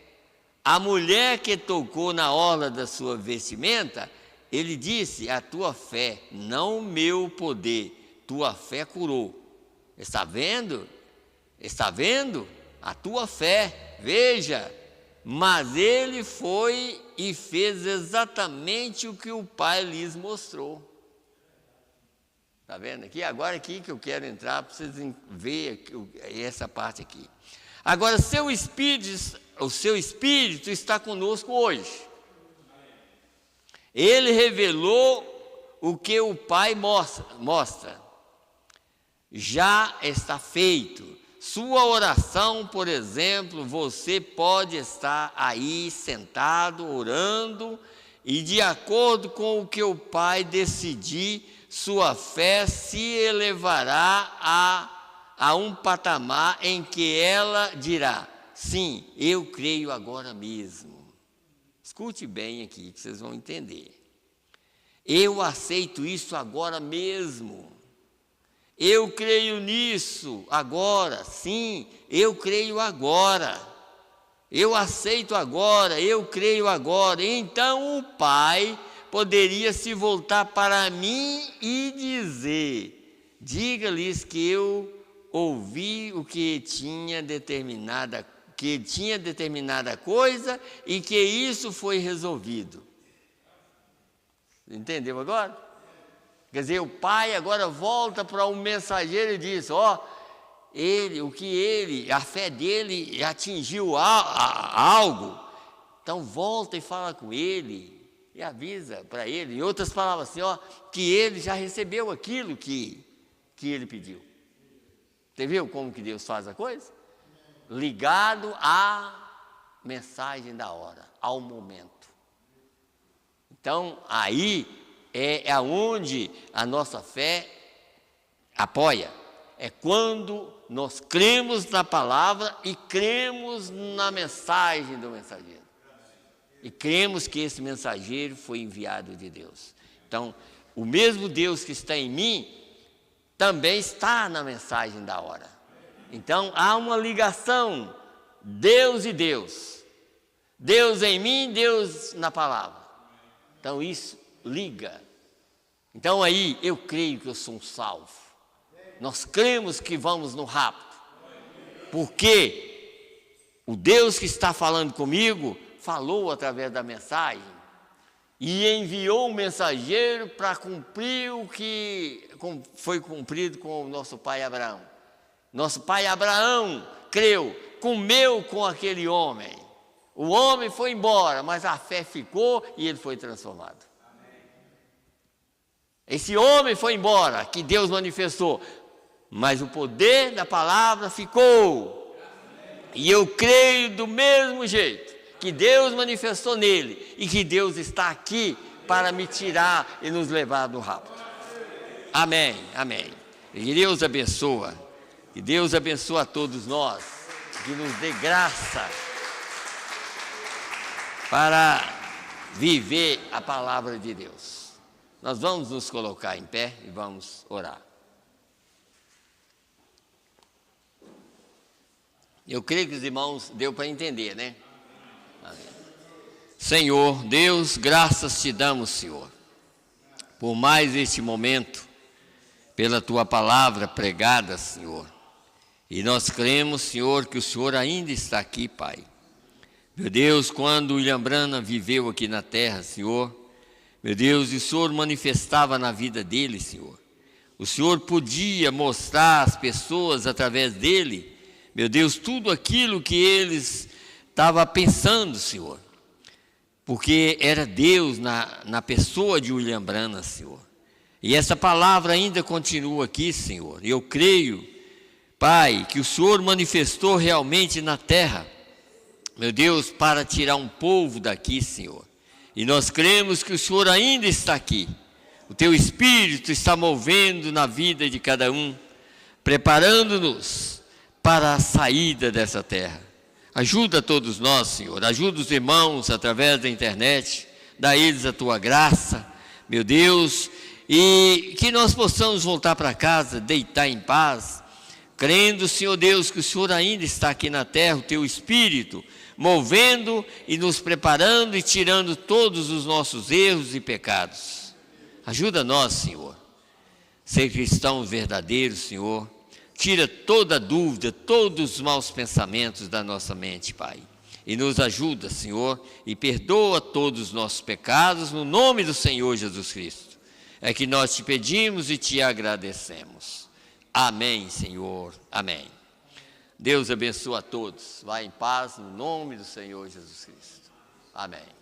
A mulher que tocou na orla da sua vestimenta, ele disse, a tua fé, não o meu poder, tua fé curou. Está vendo? Está vendo? A tua fé, veja. Mas ele foi e fez exatamente o que o Pai lhes mostrou. Está vendo aqui? Agora aqui que eu quero entrar, para vocês verem essa parte aqui. Agora, o seu Espírito está conosco hoje. Ele revelou o que o Pai mostra. Já está feito. Sua oração, por exemplo, você pode estar aí sentado, orando, e de acordo com o que o Pai decidir, sua fé se elevará a um patamar em que ela dirá, sim, eu creio agora mesmo. Escute bem aqui, que vocês vão entender. Eu aceito isso agora mesmo. Eu creio nisso agora, sim, eu creio agora. Eu aceito agora, eu creio agora. Então o Pai poderia se voltar para mim e dizer, diga-lhes que eu ouvi o que tinha determinada coisa e que isso foi resolvido. Entendeu agora? Quer dizer, o Pai agora volta para um mensageiro e diz, a fé dele atingiu algo, então volta e fala com ele, e avisa para ele, em outras palavras assim, que ele já recebeu aquilo que ele pediu. Você viu como que Deus faz a coisa? Ligado à mensagem da hora, ao momento. Então, aí é onde a nossa fé apoia. É quando nós cremos na palavra e cremos na mensagem do mensageiro. E cremos que esse mensageiro foi enviado de Deus. Então, o mesmo Deus que está em mim, também está na mensagem da hora. Então, há uma ligação, Deus e Deus. Deus em mim, Deus na palavra. Então, isso liga. Então, aí, eu creio que eu sou um salvo. Nós cremos que vamos no rapto. Porque o Deus que está falando comigo falou através da mensagem e enviou um mensageiro para cumprir o que foi cumprido com o nosso pai Abraão. Nosso pai Abraão creu, comeu com aquele homem. O homem foi embora, mas a fé ficou e ele foi transformado. Esse homem foi embora, que Deus manifestou, mas o poder da palavra ficou. E eu creio do mesmo jeito que Deus manifestou nele e que Deus está aqui para me tirar e nos levar do rapto. Amém, amém. Que Deus abençoa. Que Deus abençoe a todos nós. Que nos dê graça para viver a palavra de Deus. Nós vamos nos colocar em pé e vamos orar. Eu creio que os irmãos deu para entender, né? Amém. Senhor, Deus, graças te damos, Senhor, por mais este momento, pela tua palavra pregada, Senhor. E nós cremos, Senhor, que o Senhor ainda está aqui, Pai. Meu Deus, quando William Branham viveu aqui na terra, Senhor, meu Deus, o Senhor manifestava na vida dele, Senhor. O Senhor podia mostrar às pessoas através dele, meu Deus, tudo aquilo que eles estavam pensando, Senhor. Porque era Deus na pessoa de William Branham, Senhor. E essa palavra ainda continua aqui, Senhor. E eu creio, Pai, que o Senhor manifestou realmente na terra, meu Deus, para tirar um povo daqui, Senhor. E nós cremos que o Senhor ainda está aqui. O teu Espírito está movendo na vida de cada um, preparando-nos para a saída dessa terra. Ajuda todos nós, Senhor. Ajuda os irmãos através da internet. Dá a eles a tua graça, meu Deus. E que nós possamos voltar para casa, deitar em paz, crendo, Senhor Deus, que o Senhor ainda está aqui na terra, o teu Espírito, movendo e nos preparando e tirando todos os nossos erros e pecados. Ajuda nós, Senhor, ser cristãos verdadeiros, Senhor. Tira toda dúvida, todos os maus pensamentos da nossa mente, Pai. E nos ajuda, Senhor, e perdoa todos os nossos pecados, no nome do Senhor Jesus Cristo. É que nós te pedimos e te agradecemos. Amém, Senhor. Amém. Deus abençoe a todos. Vá em paz, no nome do Senhor Jesus Cristo. Amém.